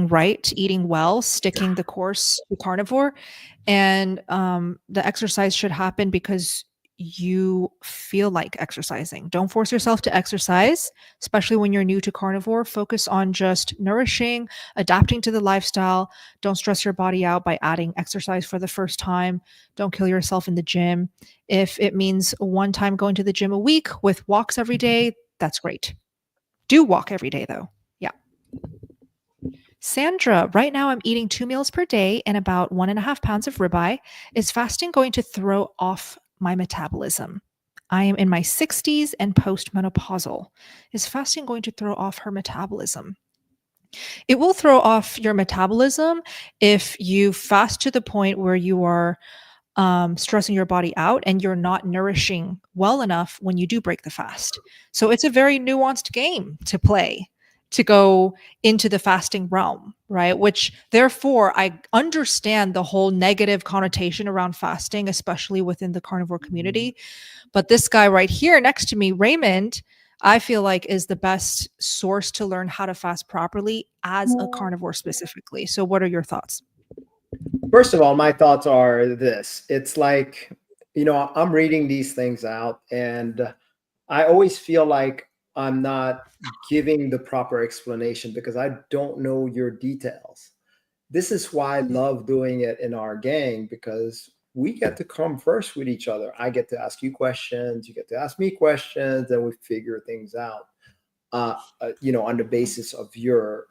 S3: right, eating well, sticking the course to carnivore. And the exercise should happen because you feel like exercising. Don't force yourself to exercise, especially when you're new to carnivore. Focus on just nourishing, adapting to the lifestyle. Don't stress your body out by adding exercise for the first time. Don't kill yourself in the gym. If it means one time going to the gym a week with walks every day, that's great. Do walk every day though. Yeah. Sandra, right now I'm eating 2 meals per day and about 1.5 pounds of ribeye. Is fasting going to throw off my metabolism? I am in my 60s and postmenopausal. Is fasting going to throw off her metabolism? It will throw off your metabolism if you fast to the point where you are stressing your body out and you're not nourishing well enough when you do break the fast. So it's a very nuanced game to play to go into the fasting realm, right? Which therefore I understand the whole negative connotation around fasting, especially within the carnivore community. But this guy right here next to me, Raymond, I feel like is the best source to learn how to fast properly as a carnivore specifically. So what are your thoughts?
S2: First of all, my thoughts are this. It's like, I'm reading these things out and I always feel like I'm not giving the proper explanation because I don't know your details. This is why I love doing it in our gang because we get to come first with each other. I get to ask you questions, you get to ask me questions, and we figure things out, on the basis of your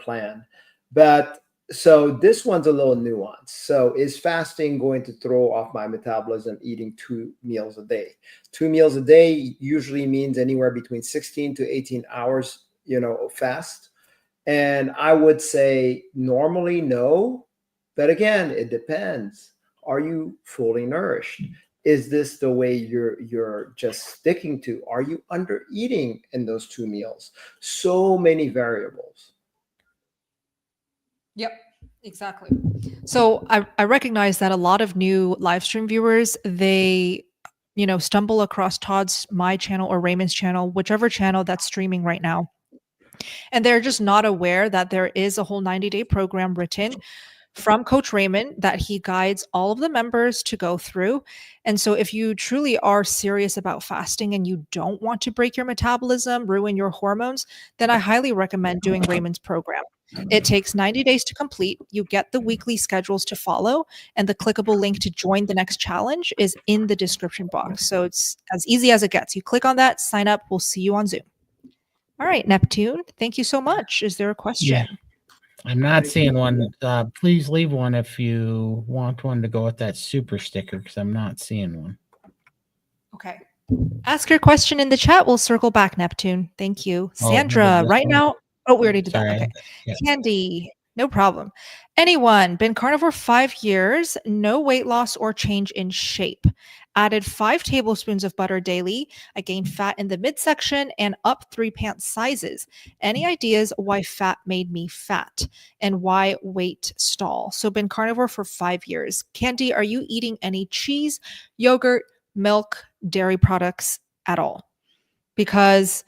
S2: plan. But so this one's a little nuanced. So is fasting going to throw off my metabolism eating 2 meals a day? 2 meals a day usually means anywhere between 16 to 18 hours, fast. And I would say normally no, but again, it depends. Are you fully nourished? Is this the way you're just sticking to? Are you under eating in those 2 meals? So many variables.
S3: Yep, exactly. So I recognize that a lot of new live stream viewers, they, stumble across my channel or Raymond's channel, whichever channel that's streaming right now. And they're just not aware that there is a whole 90-day program written from Coach Raymond that he guides all of the members to go through. And so if you truly are serious about fasting and you don't want to break your metabolism, ruin your hormones, then I highly recommend doing Raymond's program. It takes 90 days to complete. You get the weekly schedules to follow, and the clickable link to join the next challenge is in the description box. So it's as easy as it gets. You click on that, sign up. We'll see you on Zoom. All right, Neptune, thank you so much. Is there a question?
S1: Yeah. I'm not seeing one. Please leave one if you want one to go with that super sticker because I'm not seeing one.
S3: Okay. Ask your question in the chat. We'll circle back, Neptune. Thank you.
S1: Oh, was
S3: Sandra,
S1: this
S3: right
S1: one?
S3: now. Oh, we already did that.
S1: Sorry.
S3: Okay.
S1: Yeah.
S3: Candy, no problem. Anyone been carnivore 5 years, no weight loss or change in shape. Added 5 tablespoons of butter daily. I gained fat in the midsection and up 3 pant sizes. Any ideas why fat made me fat and why weight stall? So been carnivore for 5 years. Candy, are you eating any cheese, yogurt, milk, dairy products at all? Because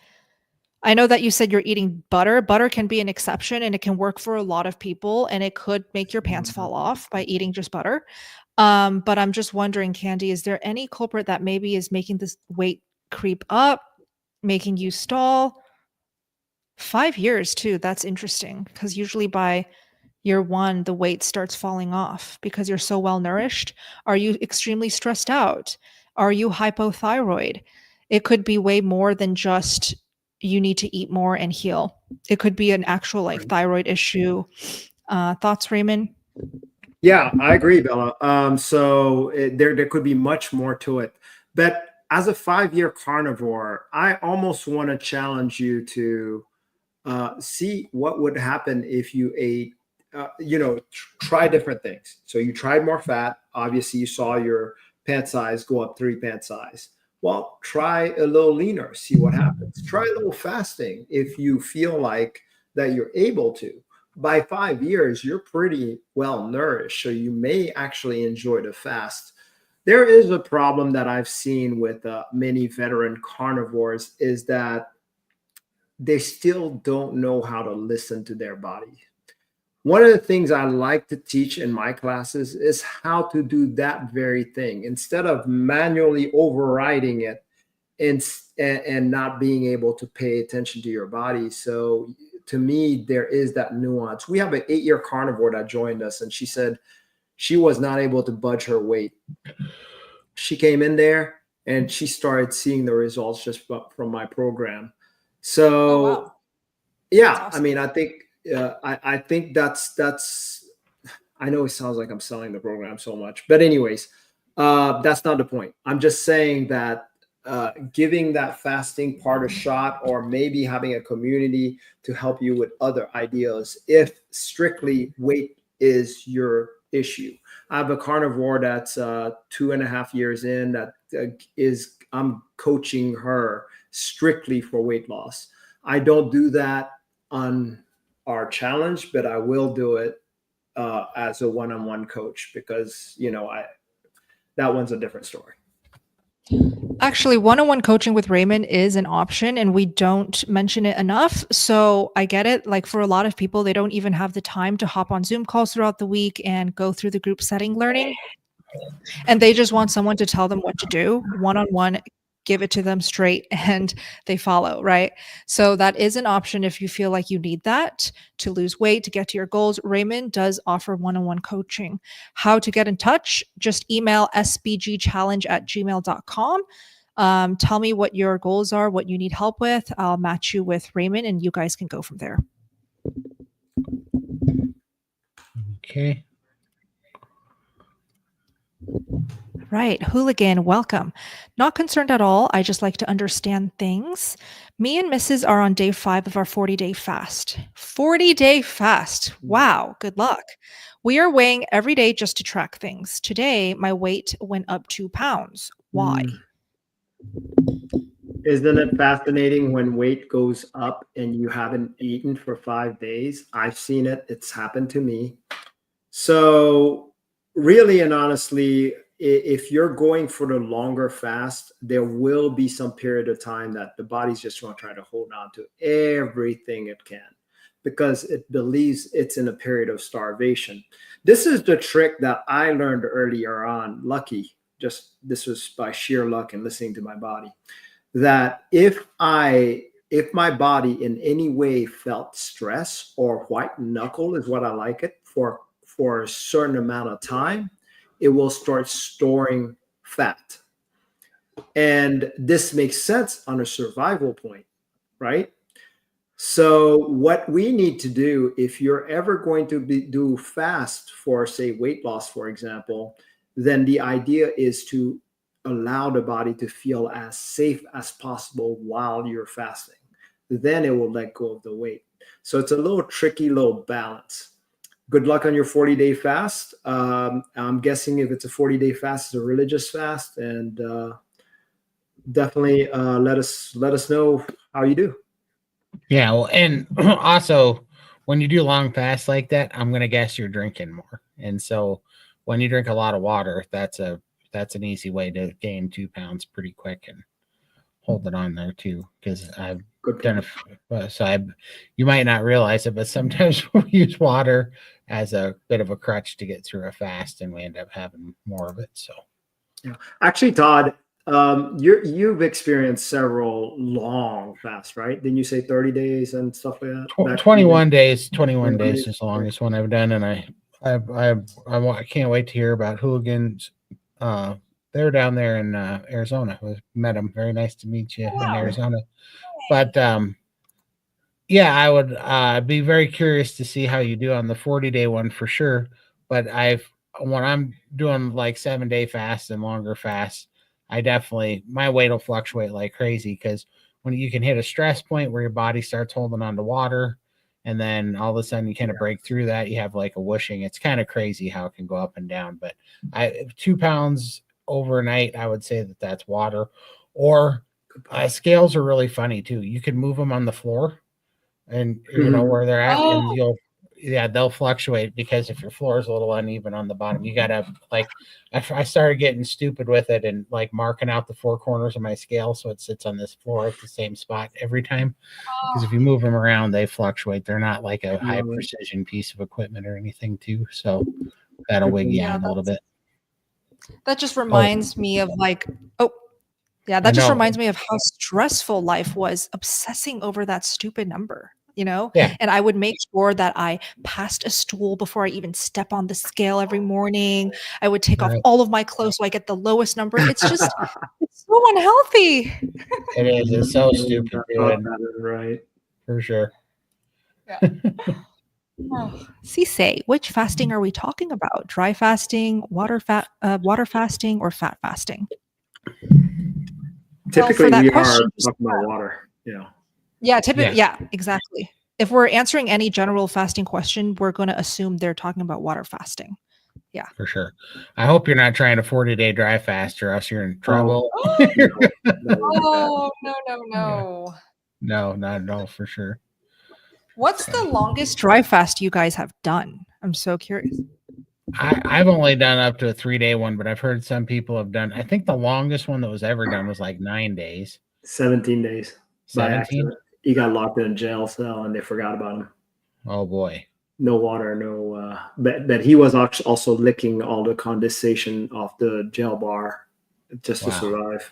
S3: I know that you said you're eating butter. Butter can be an exception and it can work for a lot of people and it could make your pants fall off by eating just butter. But I'm just wondering, Candy, is there any culprit that maybe is making this weight creep up, making you stall? 5 years too. That's interesting because usually by year 1, the weight starts falling off because you're so well nourished. Are you extremely stressed out? Are you hypothyroid? It could be way more than just you need to eat more and heal. It could be an actual like thyroid issue. Thoughts, Raymond?
S2: Yeah, I agree, Bella. There could be much more to it. But as a 5-year carnivore, I almost want to challenge you to see what would happen if you ate, try different things. So you tried more fat. Obviously, you saw your pant size go up 3 pant size. Well, try a little leaner, see what happens. Try a little fasting if you feel like that you're able to. By 5 years, you're pretty well nourished, so you may actually enjoy the fast. There is a problem that I've seen with many veteran carnivores is that they still don't know how to listen to their body. One of the things I like to teach in my classes is how to do that very thing instead of manually overriding it and not being able to pay attention to your body. So to me, there is that nuance. We have an 8-year carnivore that joined us, and she said she was not able to budge her weight. She came in there and she started seeing the results just from my program. So,
S3: wow.
S2: yeah,
S3: That's awesome.
S2: I mean, I think that's. I know it sounds like I'm selling the program so much, but anyways, that's not the point. I'm just saying that giving that fasting part a shot, or maybe having a community to help you with other ideas, if strictly weight is your issue. I have a carnivore that's 2.5 years in that I'm coaching her strictly for weight loss. I don't do that on our challenge, but I will do it as a one-on-one coach because that one's a different story.
S3: Actually, one-on-one coaching with Raymond is an option and we don't mention it enough. So I get it. Like for a lot of people, they don't even have the time to hop on Zoom calls throughout the week and go through the group setting learning. And they just want someone to tell them what to do. One-on-one, give it to them straight and they follow, right? So that is an option if you feel like you need that to lose weight, to get to your goals. Raymond does offer one-on-one coaching. How to get in touch? Just email sbgchallenge@gmail.com. Tell me what your goals are, what you need help with. I'll match you with Raymond and you guys can go from there.
S1: Okay.
S3: Right. Hooligan, welcome. Not concerned at all. I just like to understand things. Me and Mrs. are on day 5 of our 40-day fast. 40-day fast. Wow. Good luck. We are weighing every day just to track things. Today, my weight went up 2 pounds. Why?
S2: Isn't it fascinating when weight goes up and you haven't eaten for 5 days? I've seen it. It's happened to me. So really and honestly, if you're going for the longer fast, there will be some period of time that the body's just going to try to hold on to everything it can because it believes it's in a period of starvation. This is the trick that I learned earlier on. This was by sheer luck and listening to my body, that if my body in any way felt stress or white knuckle is what I like it for a certain amount of time, it will start storing fat. And this makes sense on a survival point, right? So what we need to do, if you're ever going to do fast for, say, weight loss, for example, then the idea is to allow the body to feel as safe as possible while you're fasting. Then it will let go of the weight. So it's a little tricky little balance. Good luck on your 40-day fast. I'm guessing if it's a 40-day fast, it's a religious fast, and definitely let us know how you do.
S1: Yeah, well, and also when you do long fasts like that, I'm gonna guess you're drinking more, and so when you drink a lot of water, that's an easy way to gain 2 pounds pretty quick and hold it on there too. Because I've done it, you might not realize it, but sometimes we use water as a bit of a crutch to get through a fast, and we end up having more of it. So,
S2: yeah, actually, Todd, you've experienced several long fasts, right? Didn't you say 30 days and stuff like that?
S1: 21 days. 21 days is the longest one I've done, and I can't wait to hear about Hooligans. They're down there in Arizona. I met them. Very nice to meet you in Arizona. But yeah, I would be very curious to see how you do on the 40-day one for sure. But when I'm doing like 7-day fasts and longer fasts, my weight will fluctuate like crazy, because when you can hit a stress point where your body starts holding on to water, and then all of a sudden you kind of break through that, you have like a whooshing. It's kind of crazy how it can go up and down. But 2 pounds overnight, I would say that's water. Or scales are really funny too. You can move them on the floor, and you know where they're at, and they'll fluctuate, because if your floor is a little uneven on the bottom, you gotta, like, I started getting stupid with it and like marking out the 4 corners of my scale so it sits on this floor at the same spot every time. Because if you move them around, they fluctuate. They're not like a high precision piece of equipment or anything too. So that'll wig you out a little bit.
S3: That just reminds me of reminds me of how stressful life was, obsessing over that stupid number,
S1: Yeah.
S3: And I would make sure that I passed a stool before I even step on the scale every morning. I would take off all of my clothes so I get the lowest number. It's just, it's so unhealthy.
S1: It is. It's so stupid.
S2: Right.
S1: For sure.
S3: Yeah. Cisse, which fasting are we talking about? Dry fasting, water fasting, or fat fasting?
S2: Typically, we are talking about water.
S3: Yeah, typically, yeah, exactly. If we're answering any general fasting question, we're going to assume they're talking about water fasting. Yeah,
S1: for sure. I hope you're not trying a 40-day dry fast, or else you're in trouble.
S3: No.
S1: No, not at all, for sure.
S3: What's the longest dry fast you guys have done? I'm so curious.
S1: I've only done up to a 3-day one, but I've heard some people have done, I think the longest one that was ever done was like 9 days.
S2: 17 days.
S1: 17?
S2: He got locked in a jail cell and they forgot about him.
S1: Oh boy.
S2: No water, no, but he was also licking all the condensation off the jail bar just to survive.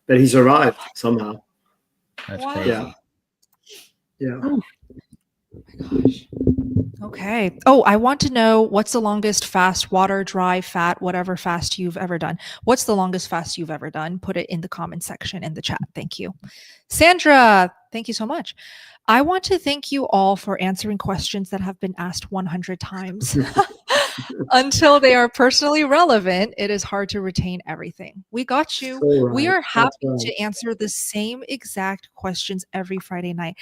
S2: But he survived somehow.
S1: That's crazy.
S2: Yeah.
S3: Oh my gosh. Okay. Oh, I want to know, what's the longest fast, water, dry, fat, whatever fast you've ever done? What's the longest fast you've ever done? Put it in the comment section in the chat. Thank you. Sandra, thank you so much. I want to thank you all for answering questions that have been asked 100 times. Until they are personally relevant, it is hard to retain everything. We got you.
S2: So
S3: we are happy to answer the same exact questions every Friday night.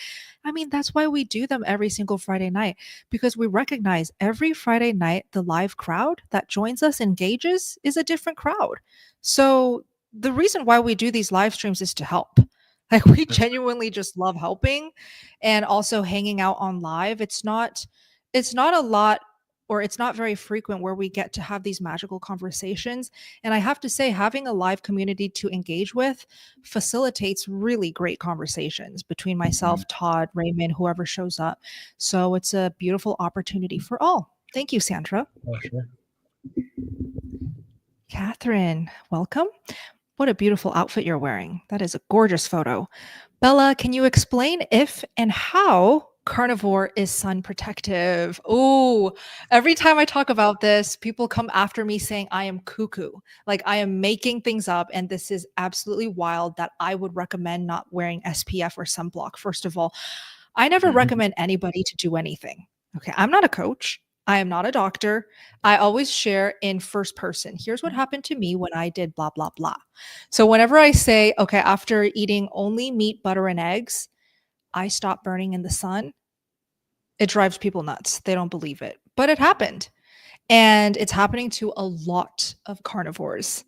S3: I mean, that's why we do them every single Friday night, because we recognize every Friday night, the live crowd that joins us, engages, is a different crowd. So the reason why we do these live streams is to help. Like, we genuinely just love helping, and also hanging out on live. It's not a lot, or it's not very frequent where we get to have these magical conversations. And I have to say, having a live community to engage with facilitates really great conversations between myself, Todd, Raymond, whoever shows up. So it's a beautiful opportunity for all. Thank you, Sandra.
S1: Oh, sure.
S3: Catherine, welcome. What a beautiful outfit you're wearing. That is a gorgeous photo. Bella, can you explain if and how Carnivore is sun protective? Oh, every time I talk about this, people come after me saying I am cuckoo. Like, I am making things up, and this is absolutely wild that I would recommend not wearing SPF or sunblock. First of all, I never recommend anybody to do anything. Okay, I'm not a coach. I am not a doctor. I always share in first person. Here's what happened to me when I did blah, blah, blah. So whenever I say, okay, after eating only meat, butter, and eggs, I stopped burning in the sun, it drives people nuts. They don't believe it, but it happened. And it's happening to a lot of carnivores.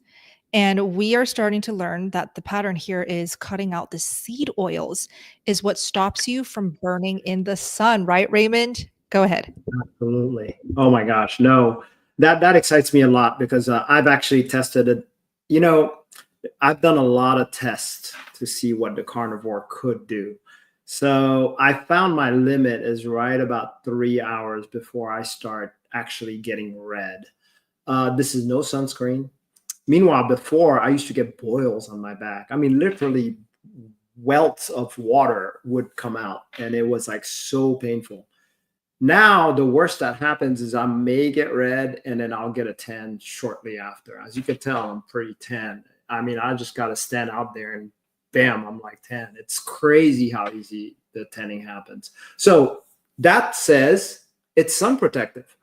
S3: And we are starting to learn that the pattern here is cutting out the seed oils is what stops you from burning in the sun, right, Raymond? Go ahead.
S2: Absolutely. Oh my gosh. No, that excites me a lot because I've actually tested it. You know, I've done a lot of tests to see what the carnivore could do. So I found my limit is right about 3 hours before I start actually getting red. This is no sunscreen. Meanwhile, before I used to get boils on my back. I mean, literally welts of water would come out and it was like so painful. Now, the worst that happens is I may get red and then I'll get a tan shortly after. As you can tell, I'm pretty tan. I mean, I just got to stand out there and bam, I'm like tan. It's crazy how easy the tanning happens. So that says it's sun protective.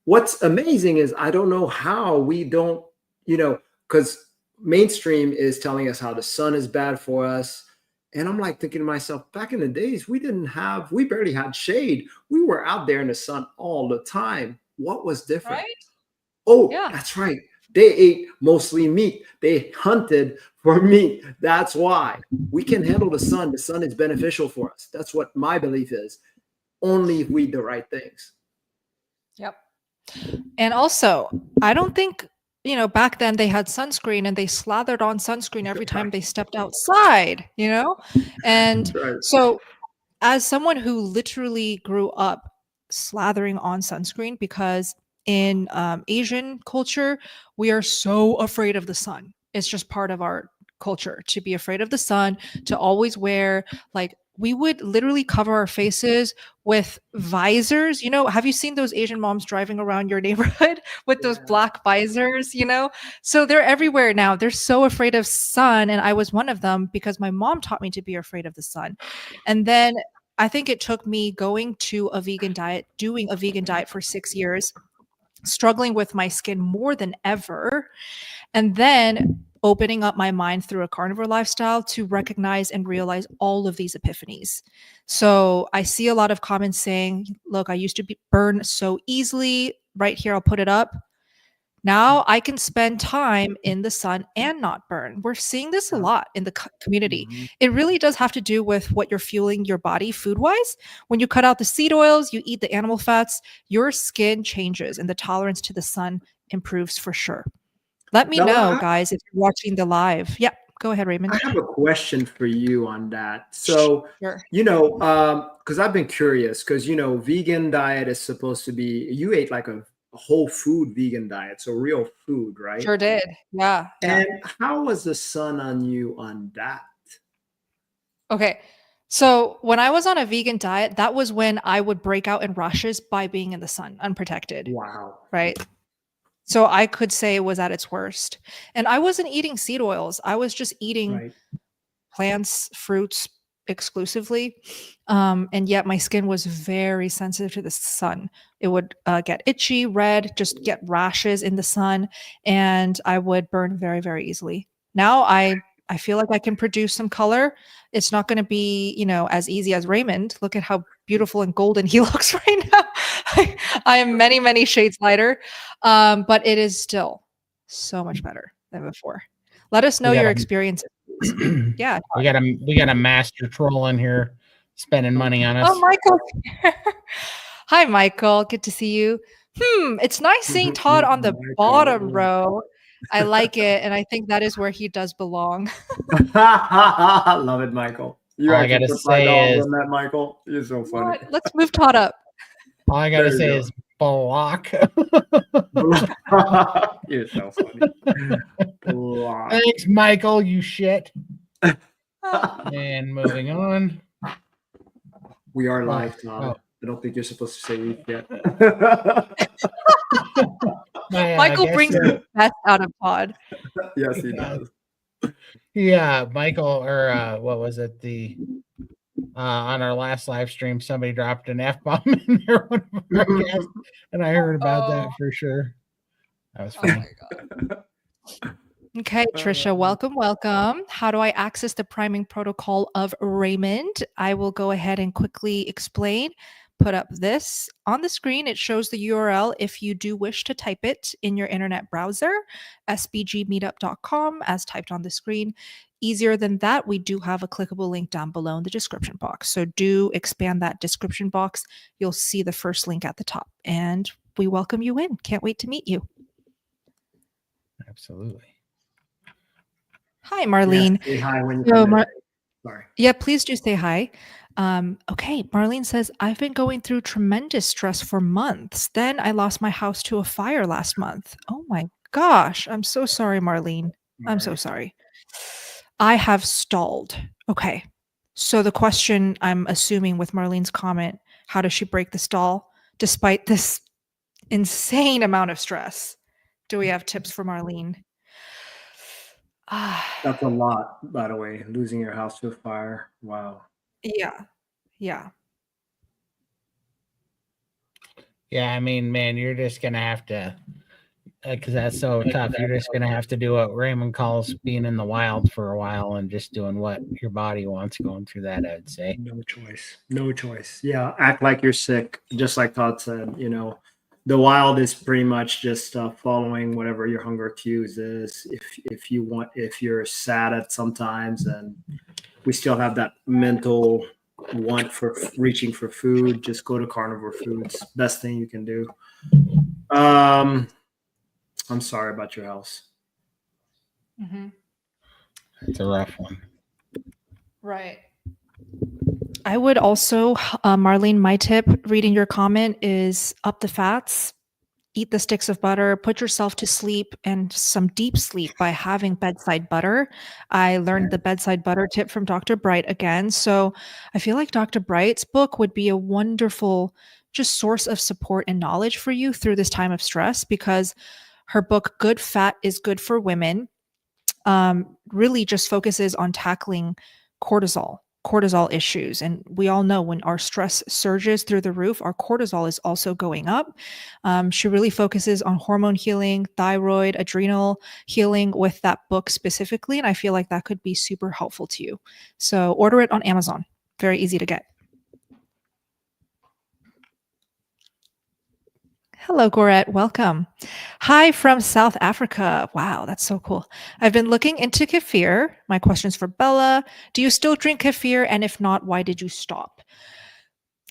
S2: What's amazing is I don't know how we don't, because mainstream is telling us how the sun is bad for us. And I'm like thinking to myself, back in the days, we barely had shade. We were out there in the sun all the time. What was different?
S3: Right?
S2: Oh,
S3: Yeah.
S2: That's right. They ate mostly meat. They hunted for meat. That's why we can handle the sun. The sun is beneficial for us. That's what my belief is. Only if we eat the right things.
S3: Yep. And also, I don't think, back then they had sunscreen and they slathered on sunscreen every time they stepped outside, And
S2: Right.
S3: so, as someone who literally grew up slathering on sunscreen, because in Asian culture, we are so afraid of the sun. It's just part of our culture to be afraid of the sun, to always wear, like, we would literally cover our faces with visors. Have you seen those Asian moms driving around your neighborhood with those black visors? So they're everywhere now. They're so afraid of sun. And I was one of them because my mom taught me to be afraid of the sun. And then I think it took me going to a vegan diet, doing a vegan diet for 6 years, struggling with my skin more than ever, and then opening up my mind through a carnivore lifestyle to recognize and realize all of these epiphanies. So I see a lot of comments saying, look, I used to burn so easily. Right here, I'll put it up. Now I can spend time in the sun and not burn. We're seeing this a lot in the community.
S2: Mm-hmm.
S3: It really does have to do with what you're fueling your body food-wise. When you cut out the seed oils, you eat the animal fats, your skin changes and the tolerance to the sun improves for sure. Let me know, guys, if you're watching the live. Yeah, go ahead, Raymond.
S2: I have a question for you on that. So,
S3: Sure.
S2: because I've been curious, because, vegan diet is supposed to be, you ate like a whole food vegan diet, so real food, right?
S3: Sure did. Yeah.
S2: And how was the sun on you on that?
S3: Okay. So when I was on a vegan diet, that was when I would break out in rashes by being in the sun, unprotected.
S2: Wow.
S3: Right. So I could say it was at its worst. And I wasn't eating seed oils. I was just eating plants, fruits exclusively. And yet my skin was very sensitive to the sun. It would get itchy, red, just get rashes in the sun. And I would burn very, very easily. Now I feel like I can produce some color. It's not going to be, as easy as Raymond. Look at how beautiful and golden he looks right now. I am many, many shades lighter. But it is still so much better than before. Let us know your experiences. Yeah.
S1: We got a master troll in here spending money on us.
S3: Oh, Michael. Hi, Michael. Good to see you. It's nice seeing Todd on the bottom row. I like it, and I think that is where he does belong.
S2: Love it, Michael.
S1: All I gotta say is,
S2: that, Michael, you're so funny.
S3: What? Let's move Todd up.
S1: All I gotta say is block.
S2: You're so funny. Block.
S1: Thanks, Michael. You shit. And moving on.
S2: We are live, Todd. I don't think you're supposed to say we yet.
S3: Michael brings the best out of Todd.
S2: Yes, he does.
S1: Yeah, Michael, or what was it? On our last live stream, somebody dropped an F-bomb in there, one of our guests, and I heard about that for sure. That was funny.
S3: Okay, Trisha, welcome. How do I access the priming protocol of Raymond? I will go ahead and quickly explain. Put up this on the screen. It shows the URL if you do wish to type it in your internet browser, sbgmeetup.com, as typed on the screen. Easier than that, we do have a clickable link down below in the description box. So do expand that description box. You'll see the first link at the top, and we welcome you in. Can't wait to meet you.
S1: Absolutely.
S3: Hi, Marlene.
S2: Yes, say hi when you come in. Sorry.
S3: Yeah, please do say hi. Okay, Marlene says, I've been going through tremendous stress for months. Then I lost my house to a fire last month. Oh my gosh. I'm so sorry, Marlene. I'm so sorry. I have stalled. Okay. So the question, I'm assuming with Marlene's comment, how does she break the stall despite this insane amount of stress? Do we have tips for Marlene?
S2: That's a lot, by the way, losing your house to a fire. Wow.
S3: Yeah.
S1: Yeah, I mean, man, you're just gonna have to, because that's so tough. You're just gonna have to do what Raymond calls being in the wild for a while and just doing what your body wants. Going through that, I'd say.
S2: No choice. Yeah, act like you're sick, just like Todd said. You know, the wild is pretty much just following whatever your hunger cues is. If you're sad at sometimes, and we still have that mental want for reaching for food, just go to carnivore foods. Best thing you can do. I'm sorry about your house.
S1: It's a rough one.
S3: Right. I would also, Marlene, my tip reading your comment is up the fats, eat the sticks of butter, put yourself to sleep and some deep sleep by having bedside butter. I learned the bedside butter tip from Dr. Bright again. So I feel like Dr. Bright's book would be a wonderful just source of support and knowledge for you through this time of stress, because her book, Good Fat is Good for Women, really just focuses on tackling cortisol issues. And we all know when our stress surges through the roof, our cortisol is also going up. She really focuses on hormone healing, thyroid, adrenal healing with that book specifically. And I feel like that could be super helpful to you. So order it on Amazon. Very easy to get. Hello, Gorette. Welcome. Hi from South Africa. Wow, that's so cool. I've been looking into kefir. My question's for Bella. Do you still drink kefir? And if not, why did you stop?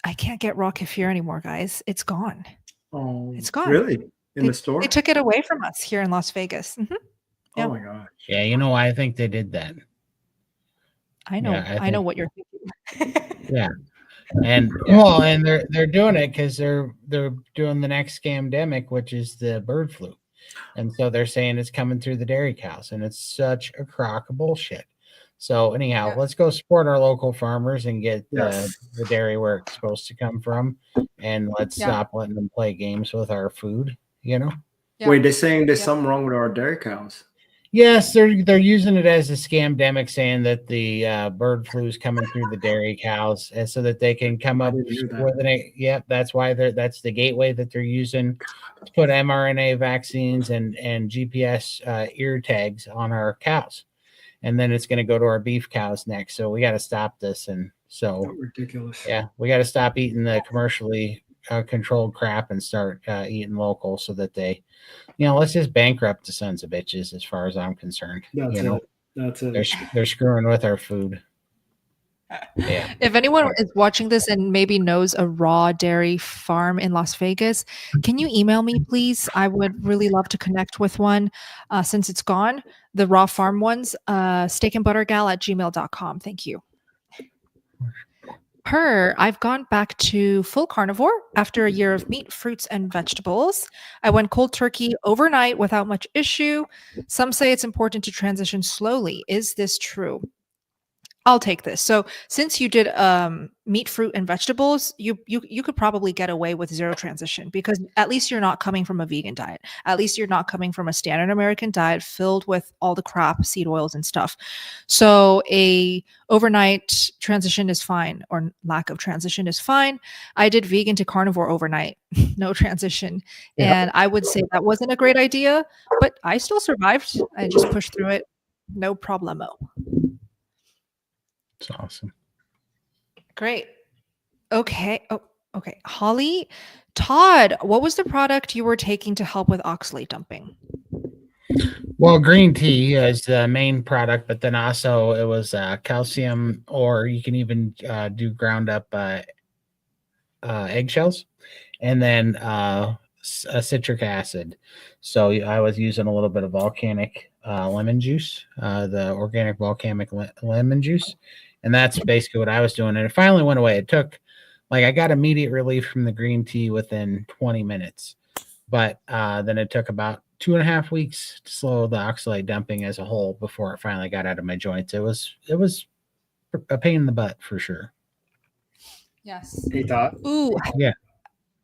S3: I can't get raw kefir anymore, guys. It's gone.
S2: Oh,
S3: it's gone.
S2: Really? The store?
S3: They took it away from us here in Las Vegas.
S2: Oh my gosh.
S1: Yeah, you know why I think they did that?
S3: I know.
S1: Yeah,
S3: I know what you're thinking.
S1: Yeah. And well, and they're doing it because they're doing the next scamdemic, which is the bird flu, and so they're saying it's coming through the dairy cows, and it's such a crock of bullshit. So anyhow, let's go support our local farmers and get the dairy where it's supposed to come from, and let's stop letting them play games with our food. You know?
S2: Wait, they're saying there's something wrong with our dairy cows.
S1: Yes, they're using it as a scamdemic, saying that the bird flu is coming through the dairy cows, and so that they can come up with an. Yep, that's why that's the gateway that they're using to put mRNA vaccines and GPS ear tags on our cows, and then it's going to go to our beef cows next. So we got to stop this, and so
S2: ridiculous.
S1: Yeah, we got to stop eating the commercially controlled crap and start eating local, so that they. Let's just bankrupt the sons of bitches as far as I'm concerned.
S2: That's it.
S1: They're screwing with our food. Yeah.
S3: If anyone is watching this and maybe knows a raw dairy farm in Las Vegas, can you email me, please? I would really love to connect with one since it's gone. The raw farm ones, steakandbuttergal@gmail.com. Thank you. I've gone back to full carnivore after a year of meat, fruits, and vegetables. I went cold turkey overnight without much issue. Some say it's important to transition slowly. Is this true? I'll take this. So since you did meat, fruit, and vegetables, you could probably get away with zero transition because at least you're not coming from a vegan diet. At least you're not coming from a standard American diet filled with all the crap, seed oils and stuff. So a overnight transition is fine, or lack of transition is fine. I did vegan to carnivore overnight, no transition.
S2: Yeah.
S3: And I would say that wasn't a great idea, but I still survived. I just pushed through it. No problemo.
S1: It's awesome.
S3: Great. Okay. Oh, okay. Holly, Todd, what was the product you were taking to help with oxalate dumping?
S1: Well, green tea is the main product, but then also it was calcium, or you can even do ground up eggshells, and then a citric acid. So I was using a little bit of volcanic lemon juice, the organic volcanic lemon juice. And that's basically what I was doing. And it finally went away. It took, like, I got immediate relief from the green tea within 20 minutes. But then it took about 2.5 weeks to slow the oxalate dumping as a whole before it finally got out of my joints. It was a pain in the butt for sure.
S3: Yes.
S2: Hey, Todd.
S3: Ooh.
S1: Yeah.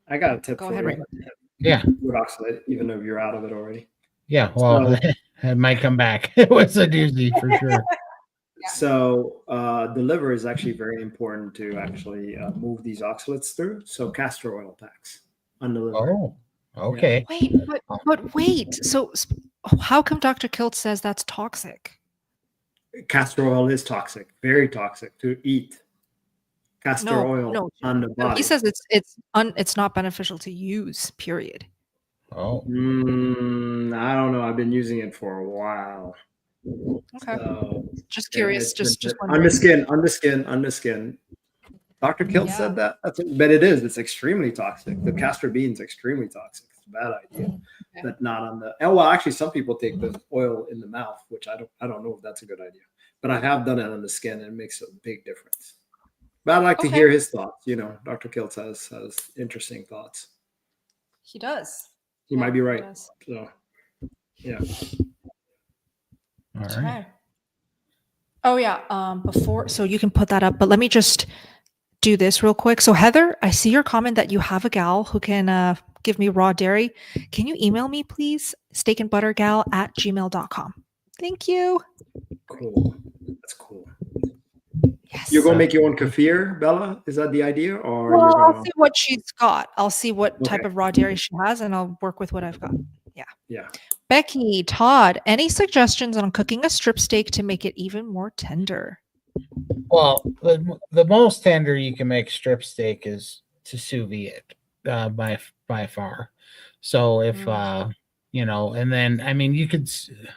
S2: I got a tip
S3: Go
S2: for
S3: ahead,
S2: you.
S3: Ray.
S1: Yeah.
S2: With oxalate, even though you're out of it already.
S1: Yeah. Well, it might come back. It was a doozy for sure.
S2: So the liver is actually very important to actually move these oxalates through. So castor oil packs on the liver.
S1: Oh, okay.
S3: Wait, but wait. So how come Dr. Kilts says that's toxic?
S2: Castor oil is toxic, very toxic to eat. Castor oil on the body.
S3: He says it's not beneficial to use. Period.
S1: Oh.
S2: I don't know. I've been using it for a while.
S3: Okay.
S2: So,
S3: just curious. Just
S2: on the skin. Dr. Kilts said that. But it is. It's extremely toxic. The castor bean is extremely toxic. It's a bad idea. But not on the. And well, actually, some people take the oil in the mouth, which I don't know if that's a good idea. But I have done it on the skin, and it makes a big difference. But I'd like to hear his thoughts. You know, Dr. Kilts has interesting thoughts.
S3: He does.
S2: He might be right. So, yeah.
S1: All right.
S3: Oh yeah. Before, so you can put that up, but let me just do this real quick. So Heather, I see your comment that you have a gal who can give me raw dairy. Can you email me, please? steakandbuttergal@gmail.com. Thank you.
S2: Cool. That's cool.
S3: Yes.
S2: You're going to make your own kefir, Bella? Is that the idea? Or
S3: well,
S2: you're gonna...
S3: I'll see what she's got. I'll see what type of raw dairy she has, and I'll work with what I've got. Yeah.
S2: Yeah.
S3: Becky, Todd, any suggestions on cooking a strip steak to make it even more tender?
S1: Well, the most tender you can make strip steak is to sous vide it by far. So if you know, and then I mean you could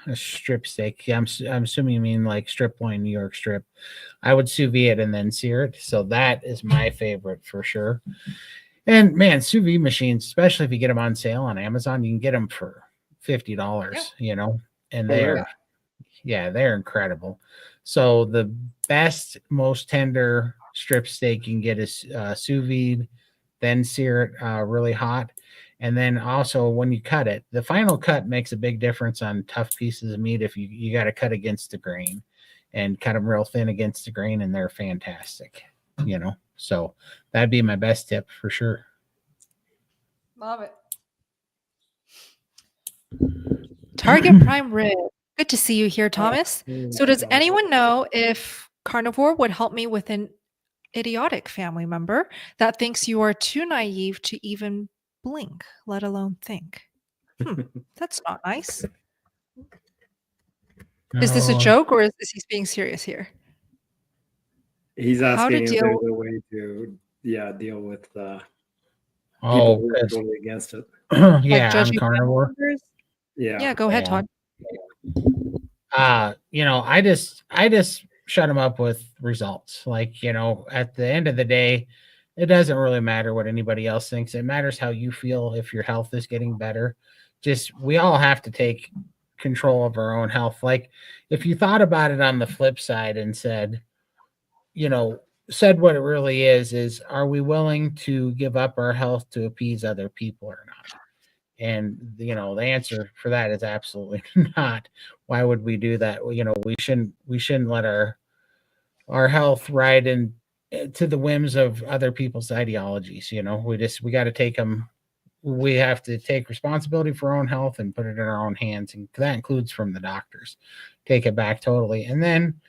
S1: a strip steak. Yeah, I'm assuming you mean like strip loin, New York strip. I would sous vide it and then sear it. So that is my favorite for sure. And man, sous vide machines, especially if you get them on sale on Amazon, you can get them for $50. You know, and they're incredible. So the best, most tender strip steak you can get is sous vide, then sear it really hot. And then also when you cut it, the final cut makes a big difference on tough pieces of meat. If you got to cut against the grain and cut them real thin against the grain, and they're fantastic, you know. So that'd be my best tip for sure.
S3: Love it. Target prime rib. Good to see you here, Thomas. So does anyone know if Carnivore would help me with an idiotic family member that thinks you are too naive to even blink, let alone think? That's not nice. Is this a joke or is he being serious here?
S2: He's asking if there's a way to deal with people who are totally against it.
S1: Yeah, I'm Carnivore.
S3: Yeah, go ahead, Todd.
S1: You know, I just shut them up with results. Like, you know, at the end of the day, it doesn't really matter what anybody else thinks. It matters how you feel, if your health is getting better. Just, we all have to take control of our own health. Like, if you thought about it on the flip side and said, you know, said what it really is are we willing to give up our health to appease other people or not? And, you know, the answer for that is absolutely not. Why would we do that? You know, we shouldn't let our our health right and to the whims of other people's ideologies. We got to take them. We have to take responsibility for our own health and put it in our own hands. And that includes from the doctors. Take it back totally. And then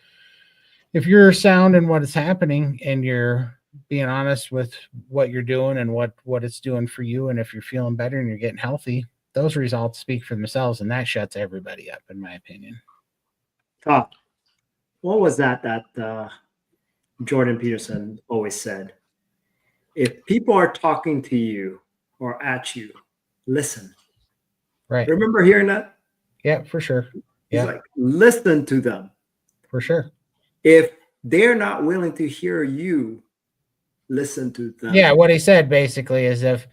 S1: if you're sound in what is happening and you're being honest with what you're doing and what it's doing for you, and if you're feeling better and you're getting healthy, those results speak for themselves, and that shuts everybody up, in my opinion.
S4: Todd, what was that Jordan Peterson always said? If people are talking to you or at you, listen.
S1: Right.
S4: Remember hearing that?
S1: Yeah, for sure.
S4: He's like, listen to them.
S1: For sure.
S4: If they're not willing to hear you, listen to them.
S1: Yeah, what he said basically is if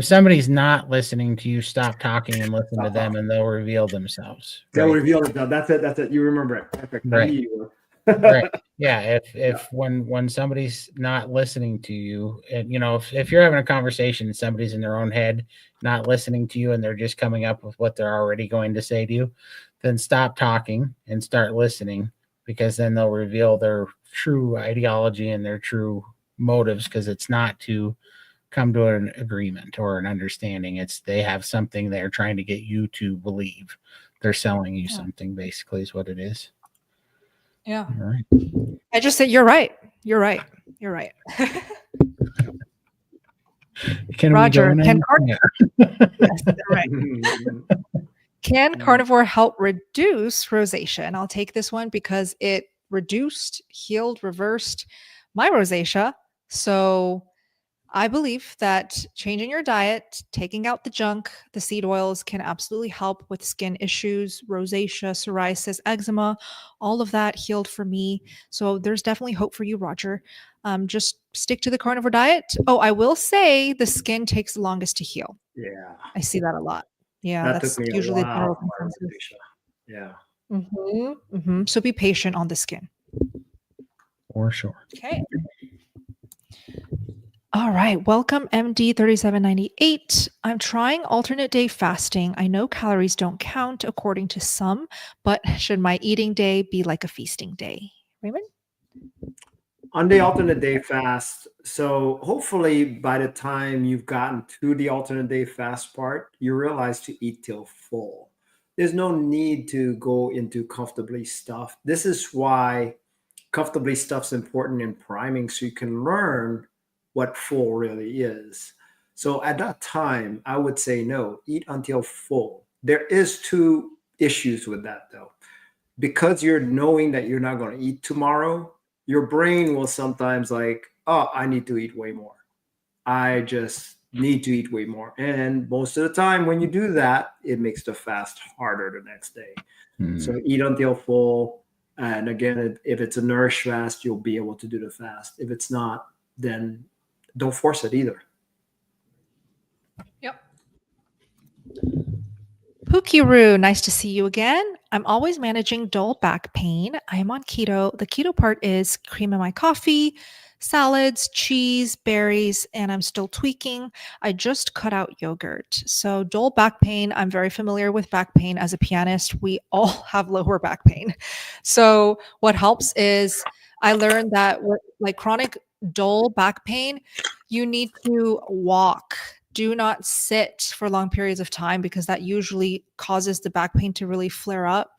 S1: somebody's not listening to you, stop talking and listen to them, and they'll reveal themselves.
S4: They'll reveal themselves. That's it. You remember it. Perfect.
S1: Right. Right. Yeah. If when somebody's not listening to you, and if you're having a conversation and somebody's in their own head, not listening to you, and they're just coming up with what they're already going to say to you, then stop talking and start listening, because then they'll reveal their true ideology and their true motives, because it's not to come to an agreement or an understanding. It's they have something they're trying to get you to believe. They're selling you something, basically, is what it is.
S3: Yeah.
S1: All right.
S3: I just said, you're right. You're right. You're right. Roger, can carnivore help reduce rosacea? And I'll take this one because it reduced, healed, reversed my rosacea. So I believe that changing your diet, taking out the junk, the seed oils can absolutely help with skin issues, rosacea, psoriasis, eczema, all of that healed for me. So there's definitely hope for you, Roger. Just stick to the carnivore diet. Oh, I will say the skin takes the longest to heal.
S4: Yeah.
S3: I see that a lot. Yeah,
S4: that
S3: that's
S4: took me
S3: usually
S4: a
S3: the
S4: while.
S3: general consensus.
S4: Yeah.
S3: So be patient on the skin.
S1: For sure.
S3: Okay. All right. Welcome, MD3798. I'm trying alternate day fasting. I know calories don't count according to some, but should my eating day be like a feasting day? Raymond?
S4: On the alternate day fast, so hopefully by the time you've gotten to the alternate day fast part, you realize to eat till full. There's no need to go into comfortably stuffed. This is why comfortably stuffed is important in priming, so you can learn what full really is. So at that time, I would say no, eat until full. There is two issues with that though. Because you're knowing that you're not going to eat tomorrow, your brain will sometimes like, oh, I need to eat way more. I just need to eat way more. And most of the time when you do that, it makes the fast harder the next day. So eat until full. And again, if it's a nourish fast, you'll be able to do the fast. If it's not, then don't force it either.
S3: Yep. Pukiru, nice to see you again. I'm always managing dull back pain. I am on keto. The keto part is cream in my coffee, salads, cheese, berries, and I'm still tweaking. I just cut out yogurt. So dull back pain, I'm very familiar with back pain. As a pianist, we all have lower back pain. So what helps is I learned that with like chronic dull back pain, you need to walk. Do not sit for long periods of time because that usually causes the back pain to really flare up.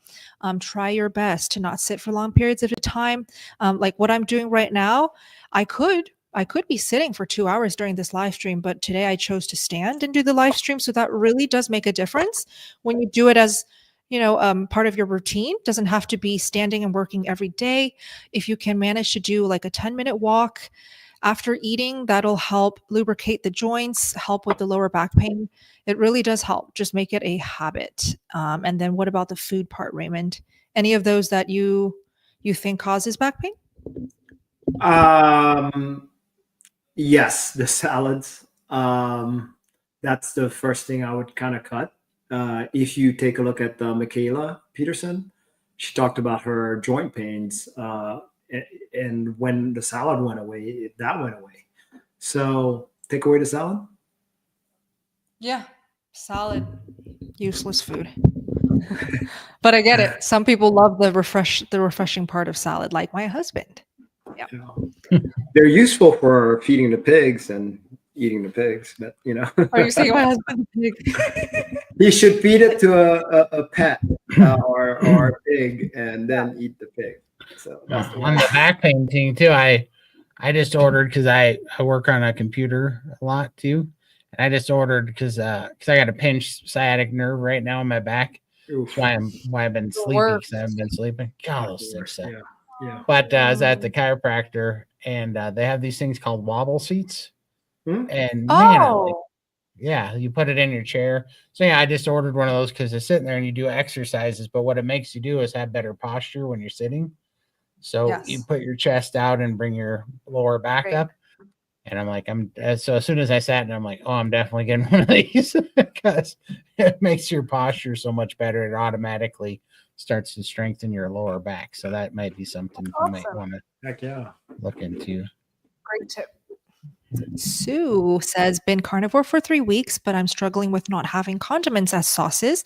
S3: Try your best to not sit for long periods of time. Like what I'm doing right now, I could be sitting for 2 hours during this live stream, but today I chose to stand and do the live stream. So that really does make a difference when you do it as part of your routine. Doesn't have to be standing and working every day. If you can manage to do like a 10-minute walk after eating, that'll help lubricate the joints, help with the lower back pain. It really does help. Just make it a habit. And then what about the food part, Raymond? Any of those that you think causes back pain?
S4: Yes, the salads. That's the first thing I would kind of cut. If you take a look at Michaela Peterson, she talked about her joint pains. And when the salad went away, that went away. So take away the salad.
S3: Yeah, salad, useless food. But I get it. Some people love the refreshing part of salad, like my husband.
S2: They're useful for feeding the pigs and eating the pigs, but
S3: Are you saying my husband's a pig?
S2: you should feed it to a pet or a pig and then eat the pig. So that's the
S1: On the back pain thing too, I just ordered because I work on a computer a lot too. And I just ordered because I got a pinched sciatic nerve right now in my back.
S2: Oof.
S1: That's why I've been sleeping, because I haven't been sleeping. God, those things suck.
S2: Yeah.
S1: But I was at the chiropractor, and they have these things called wobble seats. And man, you put it in your chair. So yeah, I just ordered one of those because it's sitting there and you do exercises. But what it makes you do is have better posture when you're sitting. So you put your chest out and bring your lower back up. And I'm like, so as soon as I sat and I'm like, oh, I'm definitely getting one of these because it makes your posture so much better. It automatically starts to strengthen your lower back. So that might be something you might want to look into.
S3: Great tip. Sue says, been carnivore for 3 weeks, but I'm struggling with not having condiments as sauces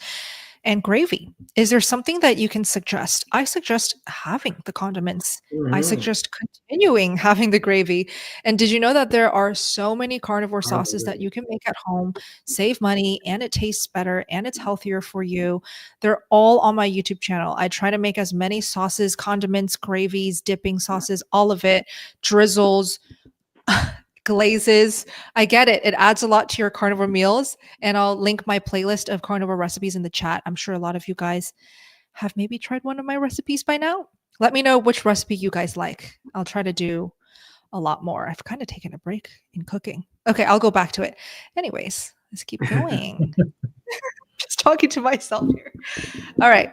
S3: and gravy. Is there something that you can suggest? I suggest having the condiments. I suggest continuing having the gravy. And did you know that there are so many carnivore sauces that you can make at home, save money, and it tastes better and it's healthier for you? They're all on my YouTube channel. I try to make as many sauces, condiments, gravies, dipping sauces, all of it, drizzles, glazes. I get it. It adds a lot to your carnivore meals. And I'll link my playlist of carnivore recipes in the chat. I'm sure a lot of you guys have maybe tried one of my recipes by now. Let me know which recipe you guys like. I'll try to do a lot more. I've kind of taken a break in cooking. Okay, I'll go back to it. Anyways, let's keep going. Just talking to myself here. All right.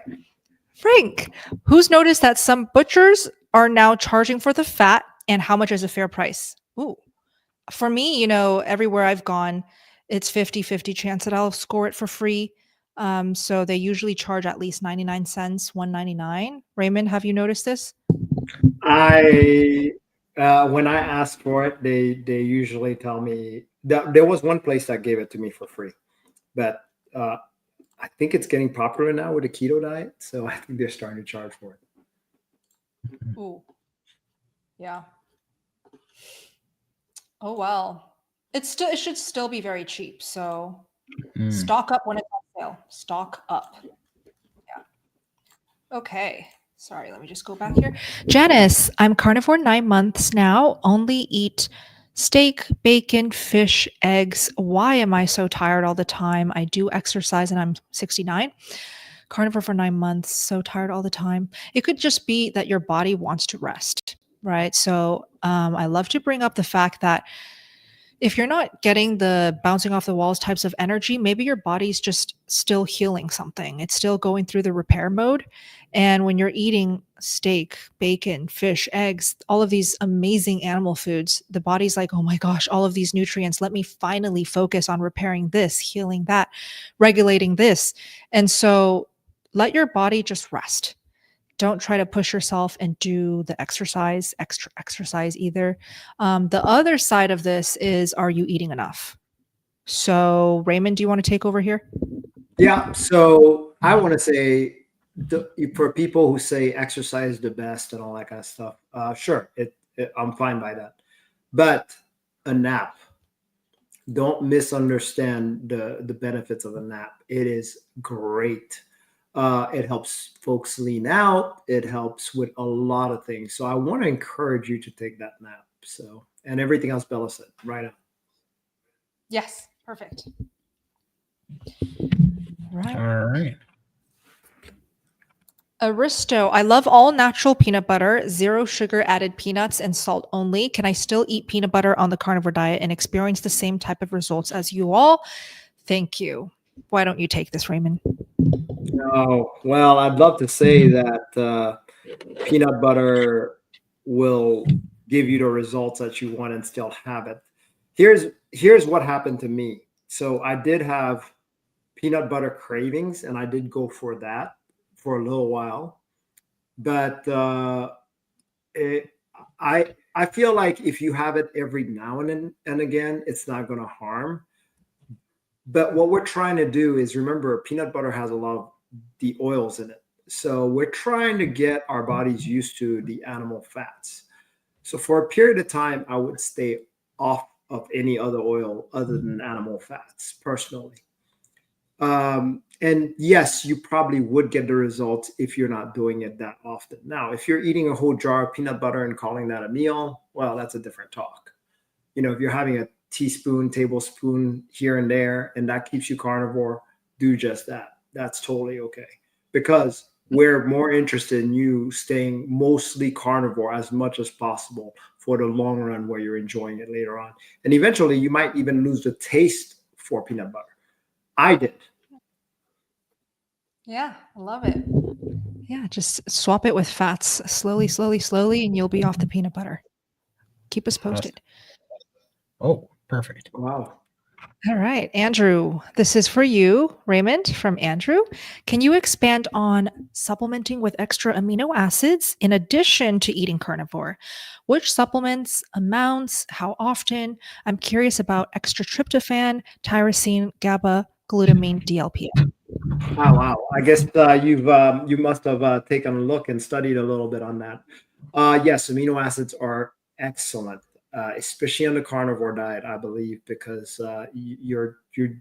S3: Frank, who's noticed that some butchers are now charging for the fat, and how much is a fair price? Ooh. For me, everywhere I've gone, it's 50-50 chance that I'll score it for free. So they usually charge at least 99 cents, $1.99. Raymond, have you noticed this?
S4: When I ask for it, they usually tell me that there was one place that gave it to me for free, but I think it's getting popular now with the keto diet, so I think they're starting to charge for it.
S3: Ooh, yeah. Oh well, it should still be very cheap. So stock up when it's on sale. Stock up. Yeah. Okay. Sorry, let me just go back here. Janice, I'm carnivore 9 months now. Only eat steak, bacon, fish, eggs. Why am I so tired all the time? I do exercise and I'm 69. Carnivore for 9 months. So tired all the time. It could just be that your body wants to rest. Right. So I love to bring up the fact that if you're not getting the bouncing off the walls types of energy, maybe your body's just still healing something. It's still going through the repair mode. And when you're eating steak, bacon, fish, eggs, all of these amazing animal foods, the body's like, oh my gosh, all of these nutrients, let me finally focus on repairing this, healing that, regulating this. And so let your body just rest. Don't try to push yourself and do the extra exercise either. The other side of this is, are you eating enough? So Raymond, do you want to take over here?
S4: Yeah. So I want to say for people who say exercise the best and all that kind of stuff, sure, I'm fine by that. But a nap, don't misunderstand the benefits of a nap. It is great. It helps folks lean out. It helps with a lot of things. So I want to encourage you to take that nap. So, and everything else Bella said right now.
S3: Yes, perfect. Right.
S1: All right.
S3: Aristo, I love all natural peanut butter, 0 sugar added peanuts and salt only. Can I still eat peanut butter on the carnivore diet and experience the same type of results as you all? Thank you. Why don't you take this, Raymond?
S4: Oh, well, I'd love to say that peanut butter will give you the results that you want and still have it. Here's what happened to me. So I did have peanut butter cravings, and I did go for that for a little while. But I feel like if you have it every now and again, it's not going to harm. But what we're trying to do is, remember, peanut butter has a lot of the oils in it. So we're trying to get our bodies used to the animal fats. So for a period of time, I would stay off of any other oil other than animal fats, personally. And yes, you probably would get the results if you're not doing it that often. Now, if you're eating a whole jar of peanut butter and calling that a meal, well, that's a different talk. If you're having a teaspoon, tablespoon here and there, and that keeps you carnivore, do just that. That's totally okay. Because we're more interested in you staying mostly carnivore as much as possible for the long run, where you're enjoying it later on. And eventually you might even lose the taste for peanut butter. I did.
S3: Yeah, I love it. Yeah, just swap it with fats slowly, and you'll be off the peanut butter. Keep us posted.
S1: Oh, perfect.
S4: Wow.
S3: All right, Andrew, this is for you, Raymond, from Andrew. Can you expand on supplementing with extra amino acids in addition to eating carnivore? Which supplements, amounts, how often? I'm curious about extra tryptophan, tyrosine, GABA, glutamine, DLPA.
S4: Oh, wow. I guess you must have taken a look and studied a little bit on that. Yes, amino acids are excellent, especially on the carnivore diet, I believe, because you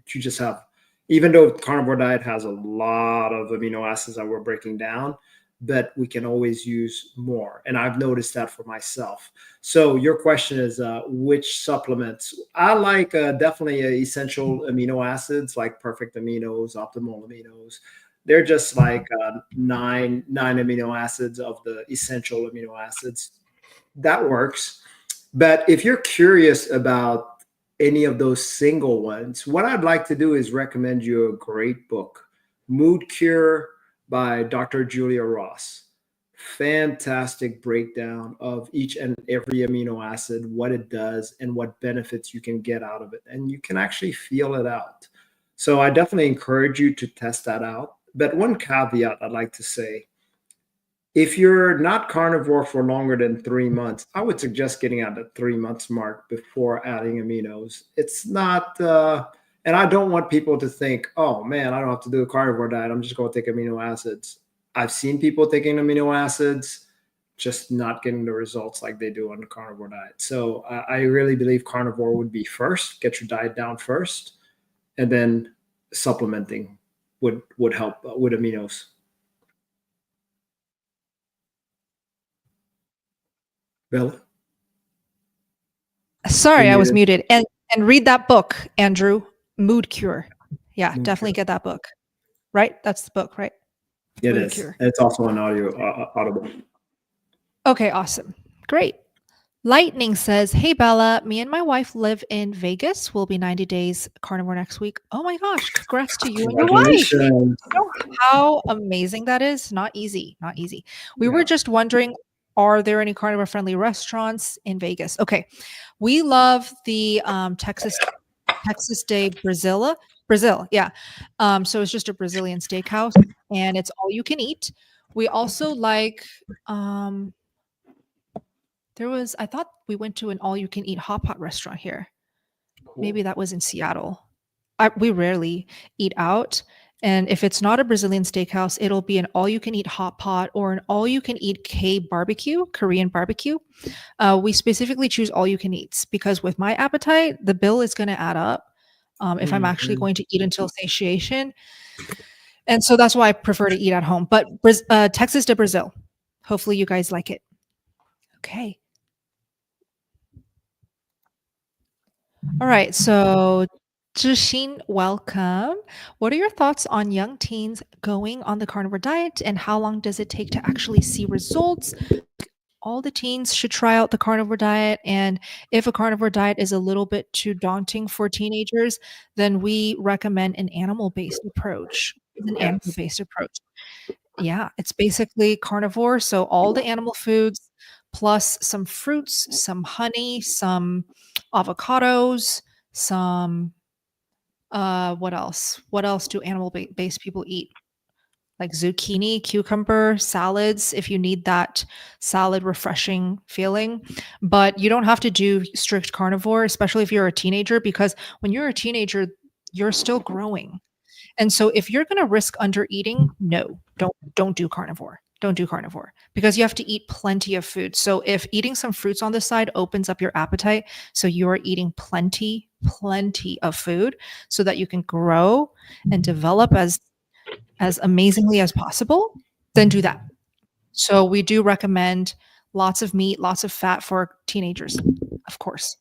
S4: just have, even though carnivore diet has a lot of amino acids that we're breaking down, but we can always use more. And I've noticed that for myself. So your question is which supplements? I like definitely essential amino acids like perfect aminos, optimal aminos. They're just like nine amino acids of the essential amino acids. That works. But if you're curious about any of those single ones, what I'd like to do is recommend you a great book, Mood Cure by Dr. Julia Ross. Fantastic breakdown of each and every amino acid, what it does, and what benefits you can get out of it. And you can actually feel it out. So I definitely encourage you to test that out. But one caveat I'd like to say, if you're not carnivore for longer than 3 months, I would suggest getting at the 3 months mark before adding aminos. It's not, and I don't want people to think, oh man, I don't have to do a carnivore diet. I'm just going to take amino acids. I've seen people taking amino acids, just not getting the results like they do on the carnivore diet. So I really believe carnivore would be first, get your diet down first, and then supplementing would help with aminos. Bella?
S3: Sorry,
S4: You're
S3: I was
S4: muted.
S3: muted. And read that book, Andrew, Mood Cure. Yeah,
S4: Mood
S3: definitely
S4: Cure.
S3: get that book. Right? That's the book, right?
S4: It
S3: Mood
S4: is.
S3: Cure.
S4: It's also on Audible.
S3: Okay, awesome. Great. Lightning says, hey, Bella, me and my wife live in Vegas. We'll be 90 days carnivore next week. Oh my gosh, congrats to you and your wife.
S4: Congratulations.
S3: You know how amazing that is? Not easy. Not easy. We were
S4: Yeah.
S3: just wondering, are there any carnivore friendly restaurants in Vegas? Okay. We love the Texas de Brazil. Yeah. So it's just a Brazilian steakhouse and it's all you can eat. We also like I thought we went to an all you can eat hot pot restaurant here.
S4: Cool.
S3: Maybe that was in Seattle. We rarely eat out. And if it's not a Brazilian steakhouse, it'll be an all you can eat hot pot or an all you can eat Korean barbecue. We specifically choose all you can eats because with my appetite, the bill is going to add up if I'm actually going to eat until satiation. And so that's why I prefer to eat at home. But Texas de Brazil. Hopefully you guys like it. Okay. All right. So Jushin, welcome. What are your thoughts on young teens going on the carnivore diet and how long does it take to actually see results? All the teens should try out the carnivore diet. And if a carnivore diet is a little bit too daunting for teenagers, then we recommend an animal-based approach. Yeah, it's basically carnivore. So all the animal foods plus some fruits, some honey, some avocados, some what else? What else do animal-based people eat? Like zucchini, cucumber, salads, if you need that salad refreshing feeling. But you don't have to do strict carnivore, especially if you're a teenager, because when you're a teenager, you're still growing. And so if you're going to risk under eating, no, don't do carnivore. don't do carnivore, because you have to eat plenty of food. So if eating some fruits on the side opens up your appetite, so you are eating plenty of food so that you can grow and develop as amazingly as possible, then do that. So we do recommend lots of meat, lots of fat for teenagers, of course.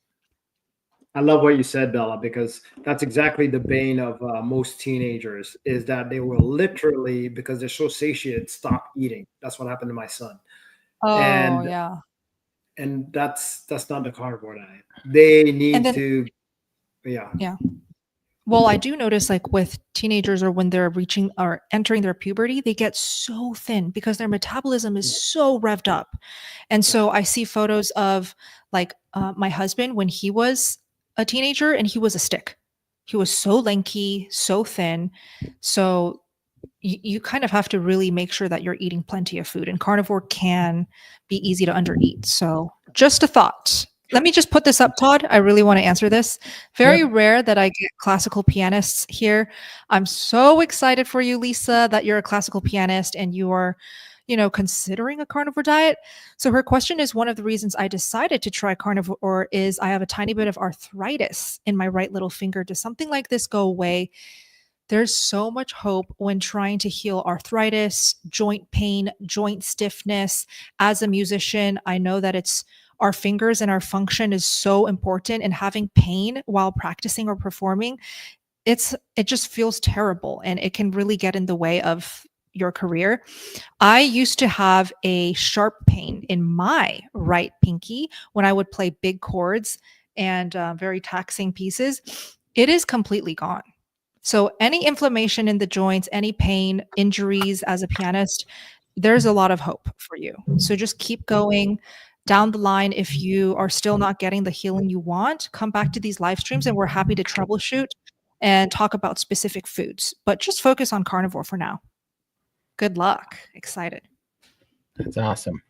S4: I love what you said, Bella, because that's exactly the bane of most teenagers, is that they will literally, because they're so satiated, stop eating. That's what happened to my son.
S3: Oh,
S4: And
S3: yeah.
S4: and that's not the carnivore diet. They need
S3: then-
S4: to, yeah.
S3: Yeah. Well, I do notice, like, with teenagers, or when they're reaching or entering their puberty, they get so thin because their metabolism is so revved up. And so I see photos of, like, my husband when he was a teenager, and he was a stick. He was so lanky, so thin. So you kind of have to really make sure that you're eating plenty of food, and carnivore can be easy to undereat. So just a thought. Let me just put this up, Todd. I really want to answer this. Very rare that I get classical pianists here. I'm so excited for you, Lisa, that you're a classical pianist and you are, considering a carnivore diet. So her question is, one of the reasons I decided to try carnivore is I have a tiny bit of arthritis in my right little finger. Does something like this go away? There's so much hope when trying to heal arthritis, joint pain, joint stiffness. As a musician, I know that our fingers and our function is so important, and having pain while practicing or performing, it just feels terrible, and it can really get in the way of your career. I used to have a sharp pain in my right pinky when I would play big chords and very taxing pieces. It is completely gone. So any inflammation in the joints, any pain, injuries as a pianist, there's a lot of hope for you. So just keep going. Down the line, if you are still not getting the healing you want, come back to these live streams and we're happy to troubleshoot and talk about specific foods. But just focus on carnivore for now. Good luck. Excited.
S1: That's awesome.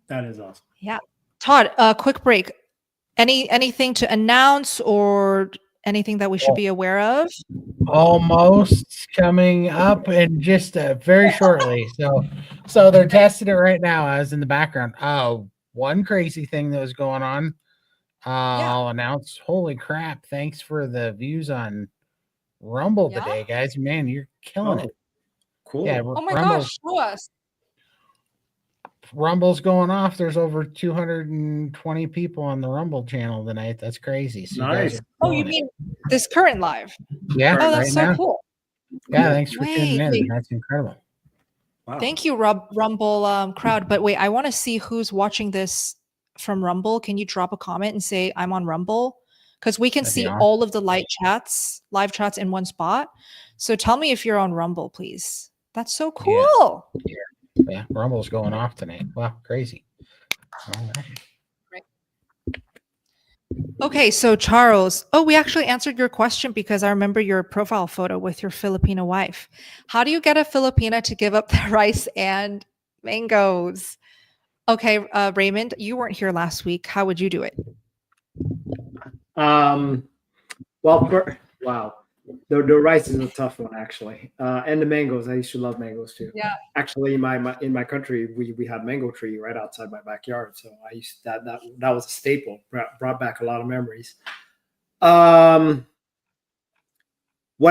S4: That is awesome.
S3: Yeah. Todd, quick break. Anything to announce or anything that we should be aware of?
S1: Almost coming up in just very shortly. So they're testing it right now. I was in the background. One crazy thing that was going on. I'll announce. Holy crap! Thanks for the views on Rumble today, guys. Man, you're killing it.
S4: Cool.
S1: Yeah.
S3: Oh my gosh, show us.
S1: Rumble's going off. There's over 220 people on the Rumble channel tonight. That's crazy. So
S4: nice.
S3: You mean this current live?
S1: Yeah.
S3: Oh, that's so cool.
S1: Yeah. Thanks for tuning in. That's incredible.
S4: Wow.
S3: Thank you, Rumble crowd. But wait, I want to see who's watching this from Rumble. Can you drop a comment and say I'm on Rumble? Because we can see all of the live chats in one spot. So tell me if you're on Rumble, please. That's so cool.
S1: Yeah, Rumble's going off tonight. Wow, crazy. All right.
S3: Okay, so Charles, we actually answered your question because I remember your profile photo with your Filipino wife. How do you get a Filipina to give up the rice and mangoes? Okay, Raymond, you weren't here last week. How would you do it?
S4: Wow. The rice is a tough one, actually. And the mangoes. I used to love mangoes too.
S3: Yeah.
S4: Actually, in my country, we had mango tree right outside my backyard. So I used that was a staple. Brought back a lot of memories. What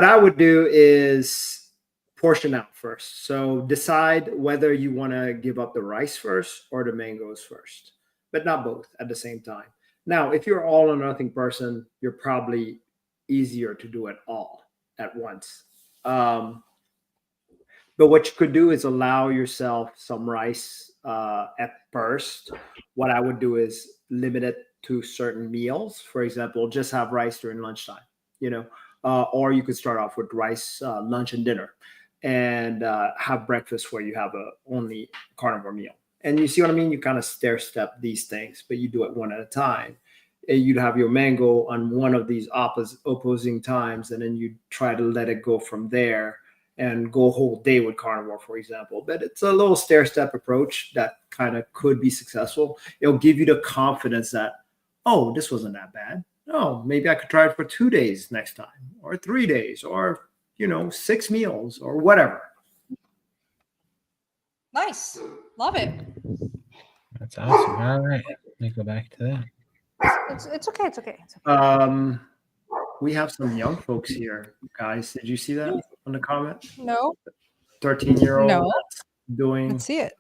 S4: I would do is portion out first. So decide whether you want to give up the rice first or the mangoes first, but not both at the same time. Now, if you're all or nothing person, you're probably easier to do it all at once. But what you could do is allow yourself some rice at first. What I would do is limit it to certain meals. For example, just have rice during lunchtime, or you could start off with rice lunch and dinner, and have breakfast where you have a only carnivore meal. And you see what I mean? You kind of stair step these things, but you do it one at a time. And you'd have your mango on one of these opposing times, and then you try to let it go from there and go a whole day with carnivore, for example. But it's a little stair-step approach that kind of could be successful. It'll give you the confidence that, oh, this wasn't that bad. Oh, maybe I could try it for 2 days next time, or 3 days, or 6 meals, or whatever.
S3: Nice. Love it.
S1: That's awesome. All right. Let me go back to that.
S3: It's okay. It's okay. It's okay.
S4: We have some young folks here, guys. Did you see that on the comment?
S3: No.
S4: 13-year-old
S3: No.
S4: doing.
S3: Let's see it.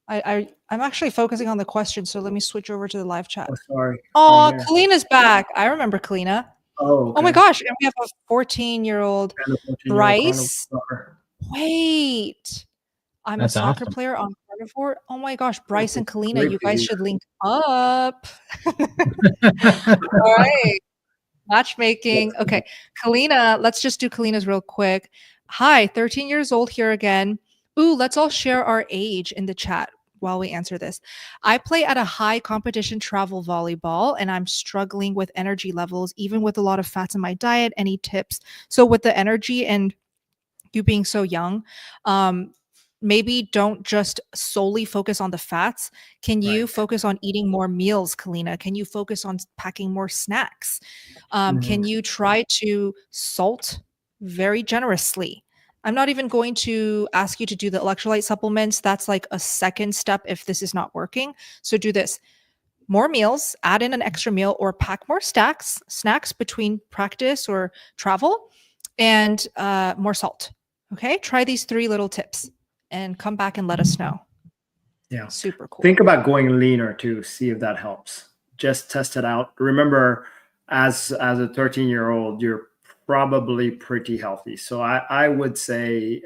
S3: I'm actually focusing on the question, so let me switch over to the live chat.
S4: Oh, sorry.
S3: Oh, Kalina's back. I remember Kalina.
S4: Oh, okay.
S3: Oh my gosh. And we have a 14-year-old
S4: And a 14-year-old
S3: Bryce.
S4: carnivore.
S3: Wait. I'm
S1: That's
S3: a soccer
S1: awesome.
S3: player on Carnivore. Oh my gosh, Bryce and Kalina,
S4: Great
S3: you
S4: for
S3: guys
S4: you.
S3: should link up. All right. Matchmaking. Okay. Kalina, let's just do Kalina's real quick. Hi, 13 years old here again. Ooh, let's all share our age in the chat while we answer this. I play at a high competition travel volleyball and I'm struggling with energy levels, even with a lot of fats in my diet. Any tips? So with the energy and you being so young, maybe don't just solely focus on the fats. Can you
S4: Right.
S3: focus on eating more meals, Kalina? Can you focus on packing more snacks? Can you try to salt very generously? I'm not even going to ask you to do the electrolyte supplements. That's like a second step if this is not working. So do this. More meals, add in an extra meal or pack more snacks between practice or travel, and more salt. Okay, try these 3 little tips and come back and let us know.
S4: Yeah.
S3: Super cool.
S4: Think about going leaner too. See if that helps. Just test it out. Remember, as a 13-year-old, you're probably pretty healthy. So I would say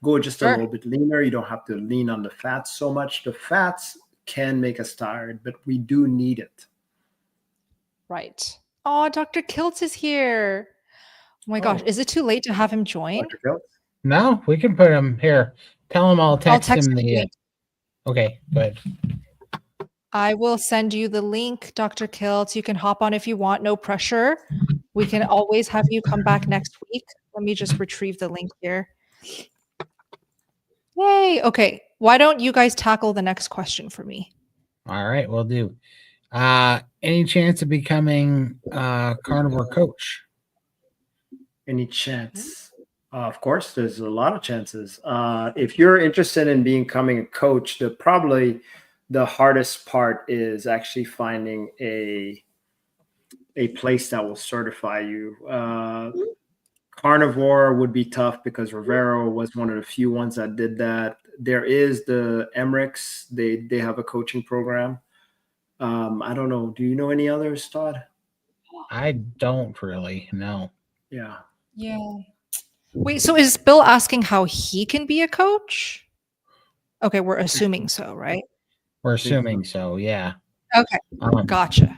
S4: go just a little bit leaner. You don't have to lean on the fats so much. The fats can make us tired, but we do need it.
S3: Right. Oh, Dr. Kilts is here. Oh my gosh. Is it too late to have him join?
S4: Dr. Kilts?
S1: No, we can put him here. Tell him I'll text him the.
S3: you.
S1: Okay, good.
S3: I will send you the link, Dr. Kilts. You can hop on if you want. No pressure. We can always have you come back next week. Let me just retrieve the link here. Yay. Okay. Why don't you guys tackle the next question for me?
S1: All right, we'll do. Any chance of becoming a carnivore coach?
S4: Any chance? Of course, there's a lot of chances. If you're interested in becoming a coach, probably the hardest part is actually finding a place that will certify you. Carnivore would be tough because Rivero was one of the few ones that did that. There is the Emmerich. They have a coaching program. I don't know. Do you know any others, Todd?
S1: I don't really know.
S4: Yeah.
S3: Yeah. Wait, so is Bill asking how he can be a coach? Okay, we're assuming so, right?
S1: We're assuming so, yeah.
S3: Okay. Gotcha.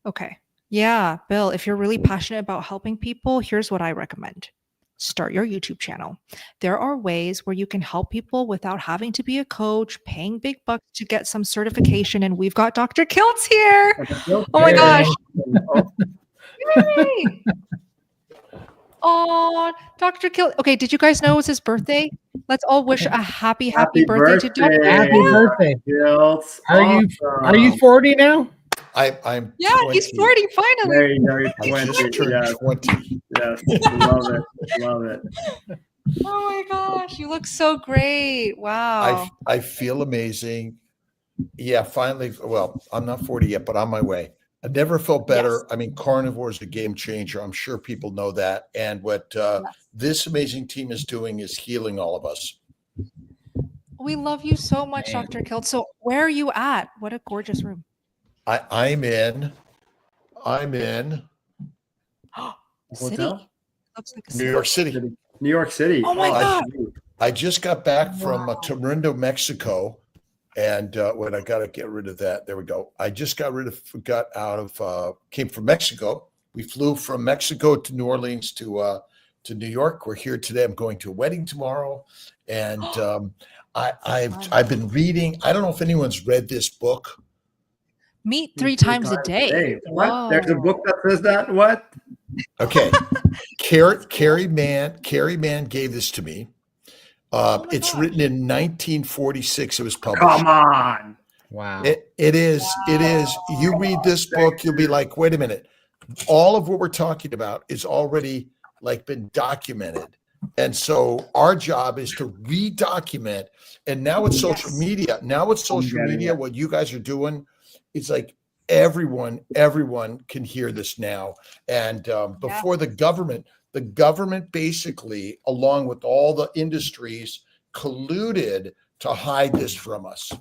S3: Okay. Yeah, Bill, if you're really passionate about helping people, here's what I recommend. Start your YouTube channel. There are ways where you can help people without having to be a coach, paying big bucks to get some certification. And we've got Dr. Kilts here. Oh my gosh. Yay. Oh, Dr. Kilts. Okay, did you guys know it was his birthday? Let's all wish a happy birthday to Dr.
S1: Happy birthday.
S4: Kilts.
S1: Are you 40 now?
S5: I'm
S3: yeah,
S5: 20.
S3: he's 40 finally.
S4: Very
S5: I just turned 20.
S4: Yes, love it.
S3: Oh my gosh, you look so great. Wow.
S5: I feel amazing. Yeah, finally. Well, I'm not 40 yet, but on my way. I never felt better.
S3: Yes.
S5: I mean, Carnivore is a game changer. I'm sure people know that. And what this amazing team is doing is healing all of us.
S3: We love you so much, Dr. Kilts. So where are you at? What a gorgeous room.
S5: I'm in
S3: City. Looks like a
S5: New York City.
S4: New York City.
S3: Oh my God.
S5: I just got back from Toronto, Mexico, and when I got to get rid of that, there we go. I just came from Mexico. We flew from Mexico to New Orleans to New York. We're here today. I'm going to a wedding tomorrow, and I've been reading. I don't know if anyone's read this book.
S3: Meet 3 times a day.
S4: What? There's a book that says that? What?
S5: Okay. Carrie Mann gave this to me. It's written in 1946. It was published.
S4: Come on.
S1: Wow.
S5: It is. You read this book, you'll be like, wait a minute. All of what we're talking about is already like been documented And so our job is to redocument. And now with social media, what you guys are doing, it's like everyone can hear this now. And before the government basically, along with all the industries, colluded to hide this from us.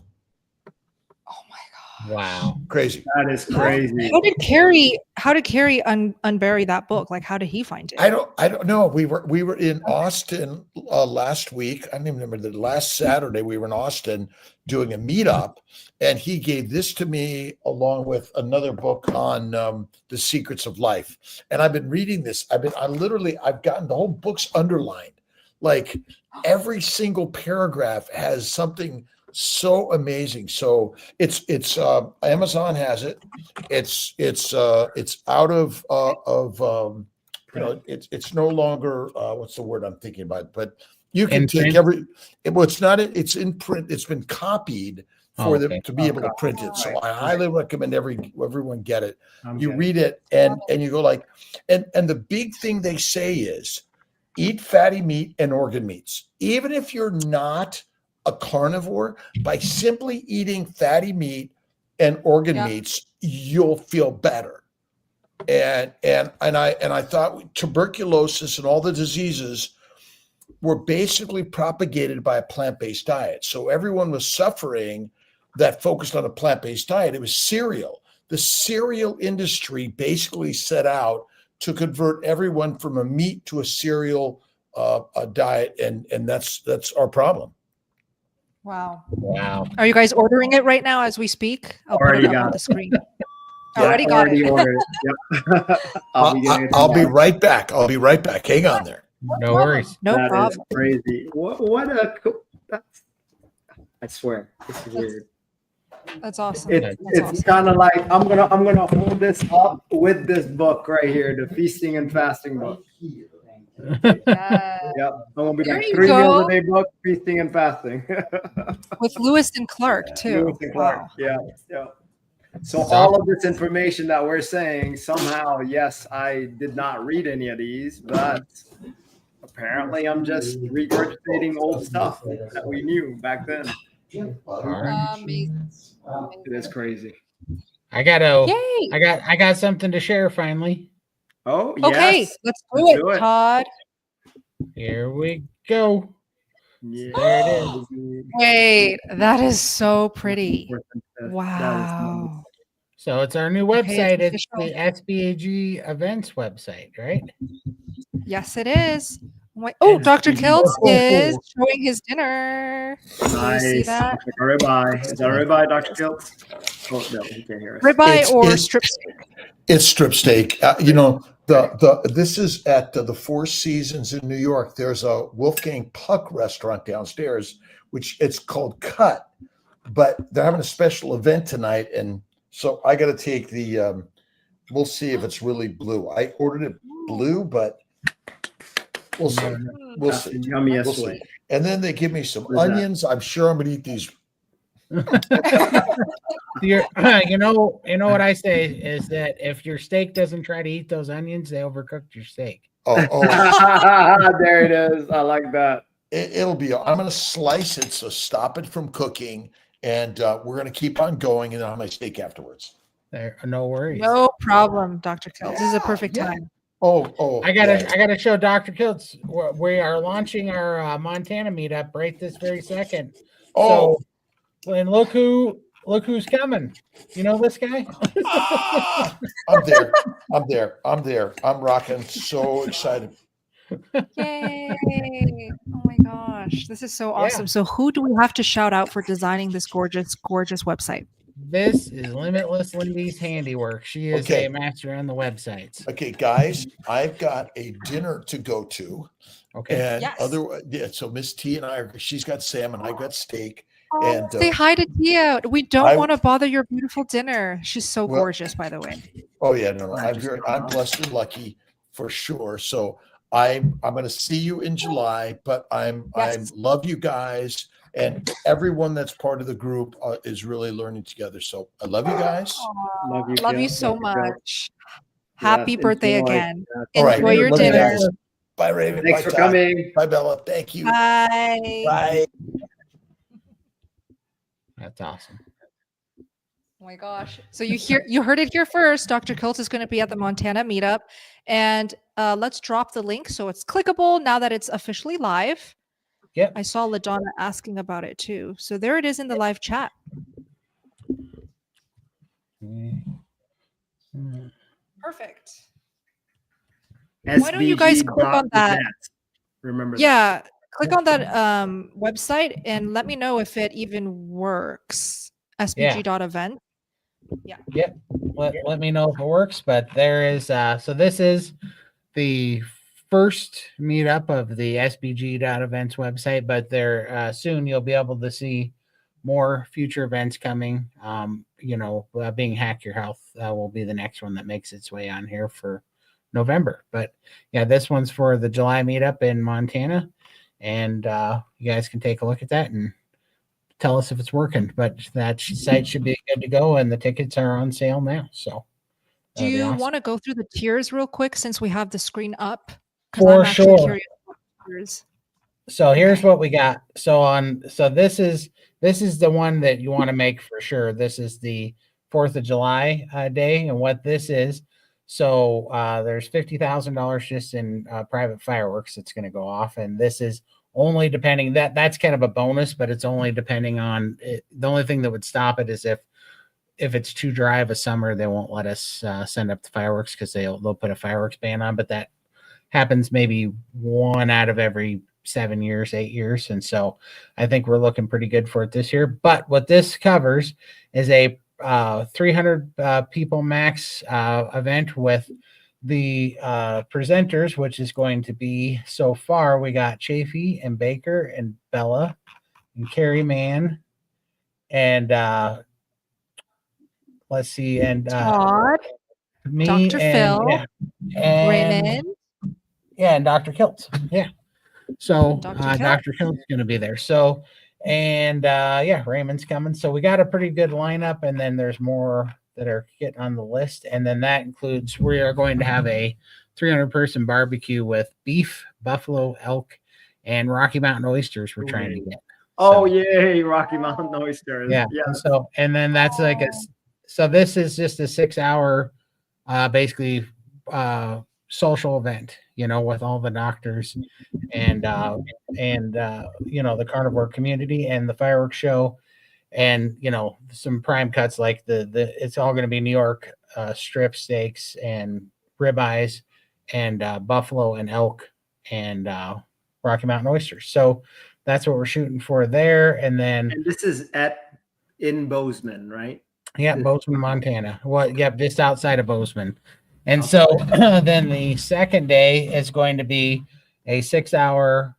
S3: Oh my God.
S1: Wow.
S5: Crazy.
S4: That is crazy.
S3: How did Carrie unbury that book? Like, how did he find it?
S5: I don't know. We were in Austin last week. I don't even remember, the last Saturday we were in Austin doing a meetup, and he gave this to me along with another book on the secrets of life. And I've been reading this. I've gotten the whole book's underlined. Like every single paragraph has something so amazing. So it's Amazon has it. It's out of it's no longer what's the word I'm thinking about, but you can take it's in print. It's been copied for them to be able to print it. So I highly recommend everyone get it. You read it and you go like, and the big thing they say is eat fatty meat and organ meats. Even if you're not a carnivore, by simply eating fatty meat and organ meats, you'll feel better. And I thought tuberculosis and all the diseases were basically propagated by a plant-based diet. So everyone was suffering that focused on a plant-based diet. It was cereal. The cereal industry basically set out to convert everyone from a meat to a cereal diet, and that's our problem.
S3: Wow.
S1: Wow.
S3: Are you guys ordering it right now as we speak? I'll put it up on the screen. Already got it.
S4: Ordered it. Yep.
S2: I'll
S5: be right back. Hang on there.
S1: No worries.
S3: No
S4: That
S3: problem.
S4: is crazy. What a cool, I swear, this is weird.
S3: That's awesome.
S4: It's kind of like I'm gonna hold this up with this book right here, the Feasting and Fasting book.
S3: Yeah.
S4: Yep, I'm gonna be
S3: There
S4: like
S3: you
S4: 3
S3: go.
S4: meals a day book, Feasting and Fasting.
S3: With Lewis and Clark too.
S4: Lewis and Clark.
S3: Wow.
S4: Yeah. So all of this information that we're saying, somehow, yes, I did not read any of these, but apparently I'm just regurgitating old stuff that we knew back then.
S3: Amazing.
S4: It is crazy.
S1: I gotta.
S3: Yay.
S1: I got something to share finally.
S4: Oh,
S3: Okay,
S4: yes.
S3: let's
S4: Let's
S3: do
S4: do
S3: it,
S4: it.
S3: Todd.
S1: Here we go.
S4: Yeah.
S1: There it is.
S3: Wait, that is so pretty.
S4: That is
S3: Wow.
S1: So it's our new
S3: Okay,
S1: website.
S3: it's
S1: It's the SBAG events website, right?
S3: Yes, it is. Oh, Dr. Kilts
S1: Oh.
S3: is showing his dinner.
S4: nice.
S3: Do you see that?
S4: Like a ribeye. Is that a ribeye, Dr. Kilts? Oh, no, he can't hear us.
S3: Ribeye or
S5: It's-
S3: strip steak?
S5: It's strip steak. This is at the Four Seasons in New York. There's a Wolfgang Puck restaurant downstairs, which it's called Cut, but they're having a special event tonight, and so I got to take the. We'll see if it's really blue. I ordered it blue, but we'll see. We'll
S4: That's
S5: see.
S4: the yummiest
S5: We'll see.
S4: way.
S5: And then they give me some
S4: What is that?
S5: onions. I'm sure I'm gonna eat these.
S1: You know what I say is that if your steak doesn't try to eat those onions, they overcooked your steak.
S4: There it is. I like that.
S5: It'll be. I'm gonna slice it, so stop it from cooking, and we're gonna keep on going, and I'll have my steak afterwards.
S1: There, no worries.
S3: No problem, Dr. Kilts. This is a perfect time.
S1: I gotta show Dr. Kilts. We are launching our Montana meetup right this very second.
S5: Oh.
S1: So, and look who's coming. You know this guy?
S5: I'm there. I'm rocking. So excited.
S3: Yay. Oh my gosh. This is so awesome. So who do we have to shout out for designing this gorgeous website?
S1: This is Limitless Lindy's handiwork. She is
S5: Okay.
S1: a master on the websites.
S5: Okay, guys, I've got a dinner to go to.
S1: Okay.
S5: And
S3: Yes.
S5: so Miss T and she's got salmon, I got steak.
S3: Oh,
S5: And
S3: say hi to Tia. We don't
S5: I-
S3: want to bother your beautiful dinner. She's so
S5: Well-
S3: gorgeous, by the way.
S5: oh yeah, no, I'm blessed and lucky for sure. So I'm going to see you in July, but I love you guys, and everyone that's part of the group is really learning together. So I love you guys.
S3: Love you so much. Happy birthday
S4: enjoy.
S3: again.
S5: All right.
S3: Enjoy your
S5: Love you
S3: dinner.
S5: guys. Bye, Raymond.
S2: Thanks
S5: Bye,
S2: for
S5: Todd.
S2: coming.
S5: Bye, Bella. Thank you.
S3: Bye.
S5: Bye.
S1: That's awesome.
S3: Oh my gosh. So you heard it here first. Dr. Kilts is going to be at the Montana meetup. And let's drop the link so it's clickable now that it's officially live.
S1: Yep.
S3: I saw LaDonna asking about it too. So there it is in the live chat. Perfect. Why don't you guys click on that?
S4: Remember that.
S3: Yeah, click on that website and let me know if it even works. SBG.event. Yeah.
S1: Yep. Let me know if it works. But there is so this is the first meetup of the SBG.events website, but there soon you'll be able to see more future events coming. Being Hack Your Health will be the next one that makes its way on here for November. But yeah, this one's for the July meetup in Montana, and you guys can take a look at that and tell us if it's working. But that site should be good to go, and the tickets are on sale now. So
S3: do you want to go through the tiers real quick since we have the screen up?
S1: For sure. So here's what we got. So this is the one that you want to make for sure. This is the 4th of July day, and what this is. So there's $50,000 just in private fireworks that's going to go off, and this is only depending that's kind of a bonus, but it's only depending on it. The only thing that would stop it is if it's too dry of a summer, they won't let us send up the fireworks because they'll put a fireworks ban on. But that happens maybe 1 out of every 7 years, 8 years, and so I think we're looking pretty good for it this year. But what this covers is a 300 people max event with the presenters, which is going to be, so far we got Chafee and Baker and Bella and Carrie Mann and let's see, and
S3: Todd,
S1: me,
S3: Dr. Phil,
S1: and
S3: Raymond,
S1: and Dr. Kilts. Yeah. So
S3: Dr.
S1: Dr. Kilts is going to be there. So and Raymond's coming. So we got a pretty good lineup, and then there's more that are getting on the list. And then that includes, we are going to have a 300-person barbecue with beef, buffalo, elk, and Rocky Mountain oysters we're trying to get.
S4: Oh, yay, Rocky Mountain oysters.
S1: Yeah. And then that's like so this is just a 6-hour basically social event, with all the doctors and the carnivore community and the fireworks show, and some prime cuts like the it's all going to be New York strip steaks and ribeyes and buffalo and elk and Rocky Mountain oysters. So that's what we're shooting for there. And
S4: this is in Bozeman, right?
S1: Yeah, Bozeman, Montana. Well, yeah, just outside of Bozeman. And so then the second day is going to be a 6-hour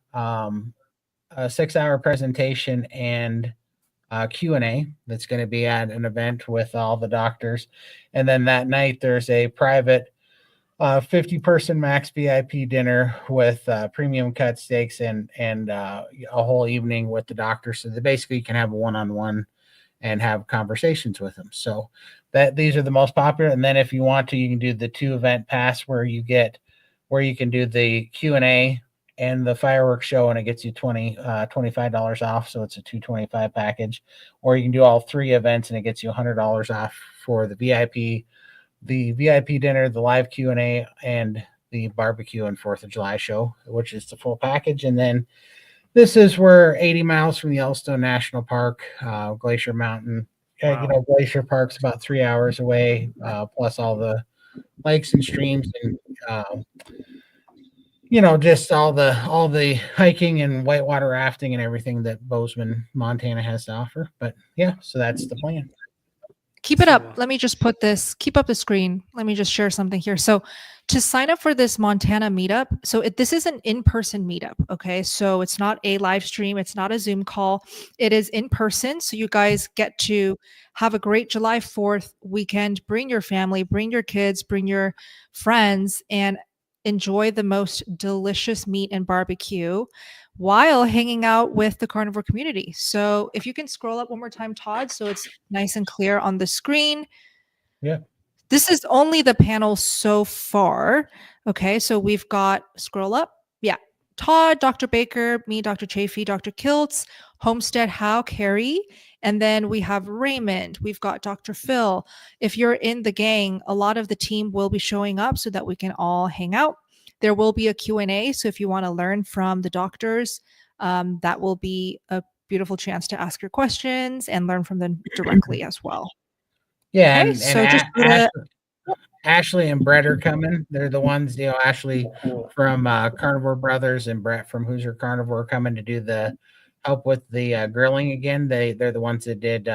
S1: presentation and Q&A that's going to be at an event with all the doctors. And then that night there's a private 50-person max VIP dinner with premium cut steaks and a whole evening with the doctors. So that basically you can have a one-on-one and have conversations with them. So these are the most popular. And then if you want to, you can do the 2-event pass where you can do the Q&A and the fireworks show, and it gets you $25 off. So it's a $225 package. Or you can do all 3 events and it gets you $100 off for the VIP dinner, the live Q&A, and the barbecue and 4th of July show, which is the full package. And then this is where 80 miles from the Yellowstone National Park, Glacier Mountain.
S4: Wow.
S1: Glacier Park's about 3 hours away, plus all the lakes and streams and just all the hiking and whitewater rafting and everything that Bozeman, Montana has to offer. But yeah, so that's the plan.
S3: Keep it up. Let me just keep up the screen. Let me just share something here. So to sign up for this Montana meetup, this is an in-person meetup. Okay. So it's not a live stream. It's not a Zoom call. It is in person. So you guys get to have a great July 4th weekend. Bring your family, bring your kids, bring your friends, and enjoy the most delicious meat and barbecue while hanging out with the carnivore community. So if you can scroll up one more time, Todd, so it's nice and clear on the screen.
S1: Yeah.
S3: This is only the panel so far. Okay, so we've got, scroll up. Todd, Dr. Baker, me, Dr. Chafee, Dr. Kilts, Homestead, How, Carrie, and then we have Raymond. We've got Dr. Phil. If you're in the gang, a lot of the team will be showing up so that we can all hang out. There will be a Q&A, so if you want to learn from the doctors, that will be a beautiful chance to ask your questions and learn from them directly as well.
S1: Yeah,
S3: Okay,
S1: and
S3: so just go to-
S1: Ashley and Brett are coming. They're the ones, Ashley from Carnivore Brothers and Brett from Hoosier Carnivore coming to do the help with the grilling again. They're the ones that did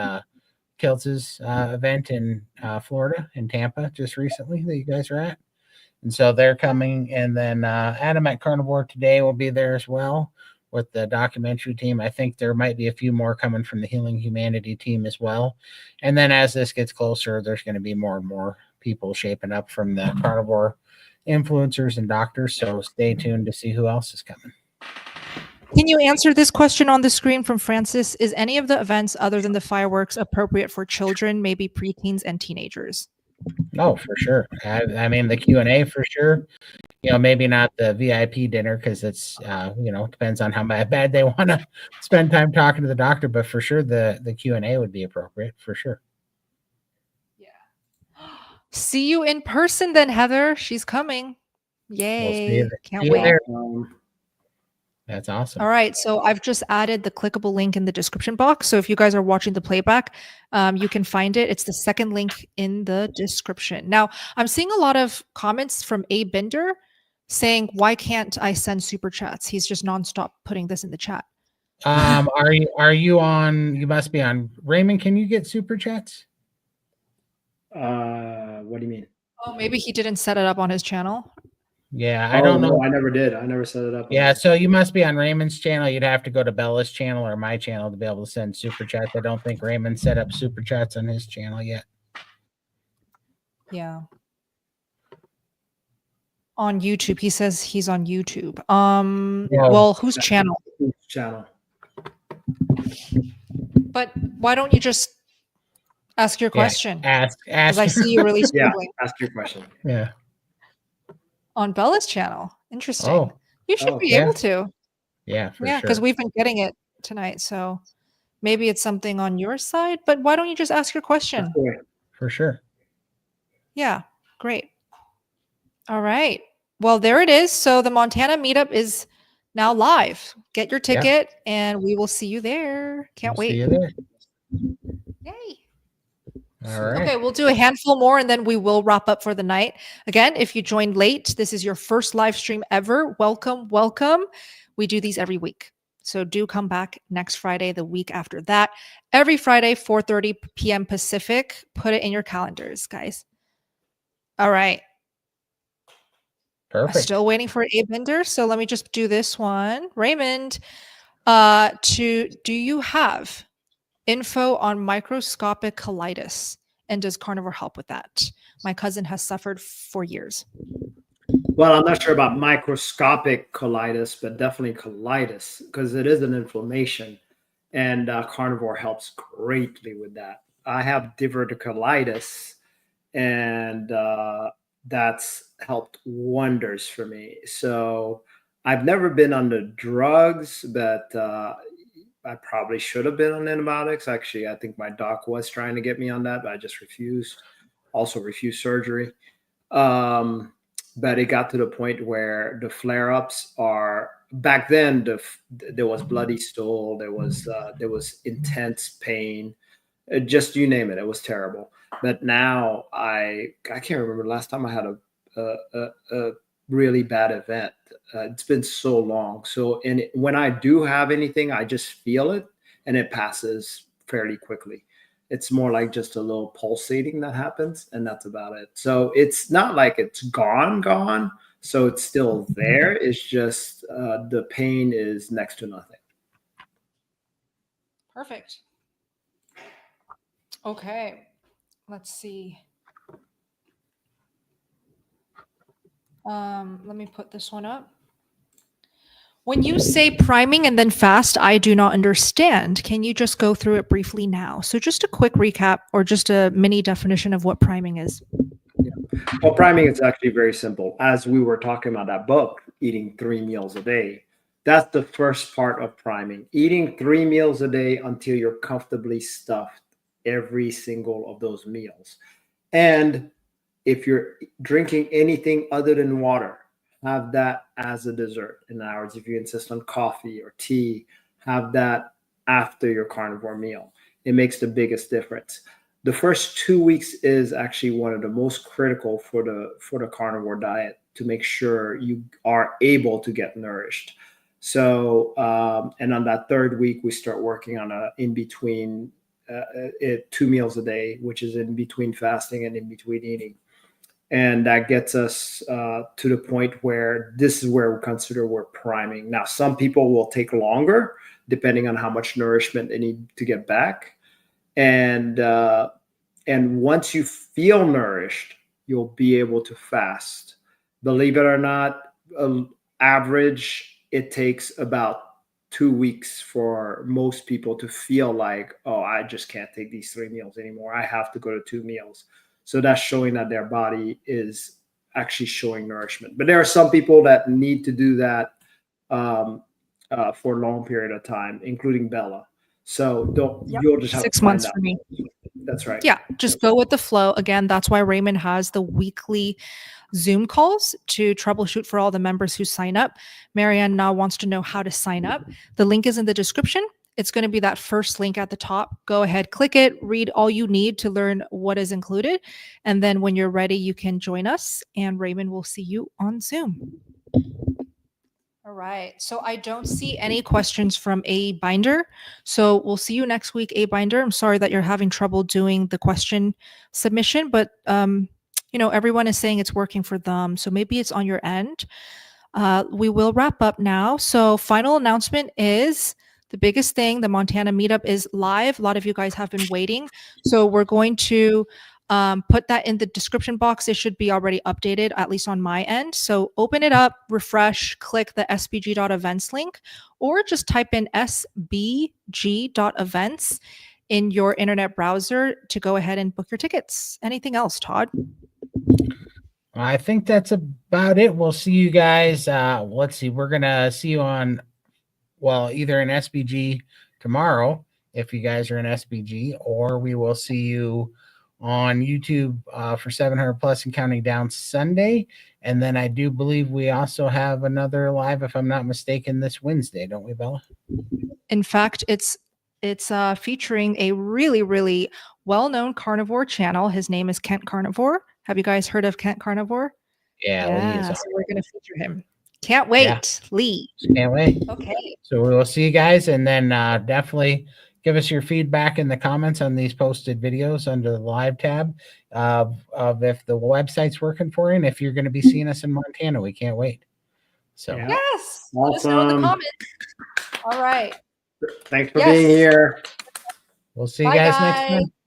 S1: Kilts' event in Florida, in Tampa, just recently that you guys are at. And so they're coming. And then Adam at Carnivore today will be there as well with the documentary team. I think there might be a few more coming from the Healing Humanity team as well. And then as this gets closer, there's going to be more and more people shaping up from the carnivore influencers and doctors. So stay tuned to see who else is coming.
S3: Can you answer this question on the screen from Francis? Is any of the events other than the fireworks appropriate for children, maybe preteens and teenagers?
S1: Oh, for sure. I mean, the Q&A for sure. Maybe not the VIP dinner because it's, depends on how bad they want to spend time talking to the doctor. But for sure, the Q&A would be appropriate for sure.
S3: Yeah. See you in person then, Heather. She's coming. Yay.
S1: We'll
S3: Can't wait.
S1: there. That's awesome.
S3: All right. So I've just added the clickable link in the description box. So if you guys are watching the playback, you can find it. It's the second link in the description. Now, I'm seeing a lot of comments from A. Binder saying, why can't I send super chats? He's just nonstop putting this in the chat.
S1: Are you on? You must be on. Raymond, can you get super chats?
S4: What do you mean?
S3: Oh, maybe he didn't set it up on his channel.
S1: Yeah, I don't know.
S4: No, I never did. I never set it up.
S1: Yeah, so you must be on Raymond's channel. You'd have to go to Bella's channel or my channel to be able to send super chats. I don't think Raymond set up super chats on his channel yet.
S3: Yeah. On YouTube. He says he's on YouTube. Well, whose channel?
S4: Whose channel?
S3: But why don't you just ask your question?
S1: Ask.
S3: Because I see you really struggling.
S4: Yeah, ask your question.
S1: Yeah.
S3: On Bella's channel. Interesting.
S1: Oh.
S3: You should be able to.
S1: Yeah, for
S3: yeah, because we've been getting it tonight. So maybe it's something on your side, but why don't you just ask your question?
S1: For sure.
S3: Yeah, great. All right. Well, there it is. So the Montana meetup is now live. Get your ticket and we will see you there. Can't wait.
S1: See you there.
S3: Yay.
S1: All right.
S3: Okay, we'll do a handful more and then we will wrap up for the night. Again, if you joined late, this is your first live stream ever. Welcome, welcome. We do these every week. So do come back next Friday, the week after that. Every Friday, 4:30 p.m. Pacific. Put it in your calendars, guys. All right.
S1: Perfect.
S3: Still waiting for A. Binder. So let me just do this one. Raymond, do you have info on microscopic colitis, and does carnivore help with that? My cousin has suffered for years.
S4: Well, I'm not sure about microscopic colitis, but definitely colitis because it is an inflammation, and carnivore helps greatly with that. I have diverticulitis, and that's helped wonders for me. So I've never been on the drugs, but I probably should have been on antibiotics. Actually, I think my doc was trying to get me on that, but I just refused. Also refused surgery. But it got to the point where the flare-ups are back then. There was bloody stool. There was intense pain. Just you name it. It was terrible. But now I can't remember the last time I had a really bad event. It's been so long. So when I do have anything, I just feel it and it passes fairly quickly. It's more like just a little pulsating that happens, and that's about it. So it's not like it's gone. So it's still there. It's just the pain is next to nothing.
S3: Perfect. Okay. Let's see. Let me put this one up. When you say priming and then fast, I do not understand. Can you just go through it briefly now? So just a quick recap or just a mini definition of what priming is.
S4: Yeah. Well, priming is actually very simple. As we were talking about that book, eating 3 meals a day, That's the first part of priming. Eating 3 meals a day until you're comfortably stuffed every single of those meals. And if you're drinking anything other than water, have that as a dessert. In other words, if you insist on coffee or tea, have that after your carnivore meal. It makes the biggest difference. The first 2 weeks is actually one of the most critical for the carnivore diet to make sure you are able to get nourished. So, and on that third week, we start working on a in between 2 meals a day, which is in between fasting and in between eating. And that gets us to the point where this is where we consider we're priming. Now, some people will take longer depending on how much nourishment they need to get back. And once you feel nourished, you'll be able to fast. Believe it or not, average, it takes about 2 weeks for most people to feel like, oh, I just can't take these 3 meals anymore. I have to go to 2 meals. So that's showing that their body is actually showing nourishment. But there are some people that need to do that for a long period of time, including Bella. So you'll just have
S3: 6
S4: to find
S3: months
S4: out.
S3: for me.
S4: That's right.
S3: Yeah, just go with the flow. Again, that's why Raymond has the weekly Zoom calls to troubleshoot for all the members who sign up. Marianne now wants to know how to sign up. The link is in the description. It's going to be that first link at the top. Go ahead, click it, read all you need to learn what is included. And then when you're ready, you can join us and Raymond will see you on Zoom. All right. So I don't see any questions from A Binder. So we'll see you next week, A Binder. I'm sorry that you're having trouble doing the question submission, but everyone is saying it's working for them. So maybe it's on your end. We will wrap up now. So final announcement is the biggest thing. The Montana Meetup is live. A lot of you guys have been waiting. So we're going to put that in the description box. It should be already updated, at least on my end. So open it up, refresh, click the sbg.events link, or just type in sbg.events in your internet browser to go ahead and book your tickets. Anything else, Todd?
S1: I think that's about it. We'll see you guys. Let's see. We're going to see you on, either in SBG tomorrow, if you guys are in SBG, or we will see you on YouTube for 700 plus and counting down Sunday. And then I do believe we also have another live, if I'm not mistaken, this Wednesday, don't we, Bella?
S3: In fact, it's featuring a really, really well-known carnivore channel. His name is Kent Carnivore. Have you guys heard of Kent Carnivore?
S1: Yeah,
S3: so we're going to feature him. Can't wait,
S1: Yeah.
S3: Lee.
S1: Can't wait.
S3: Okay.
S1: So we will see you guys, and then definitely give us your feedback in the comments on these posted videos under the live tab of if the website's working for you, and if you're going to be seeing us in Montana. We can't wait. So
S4: Yeah.
S3: Yes. Let us know in the comments. All right.
S4: Thanks for being here.
S1: We'll see you guys next time.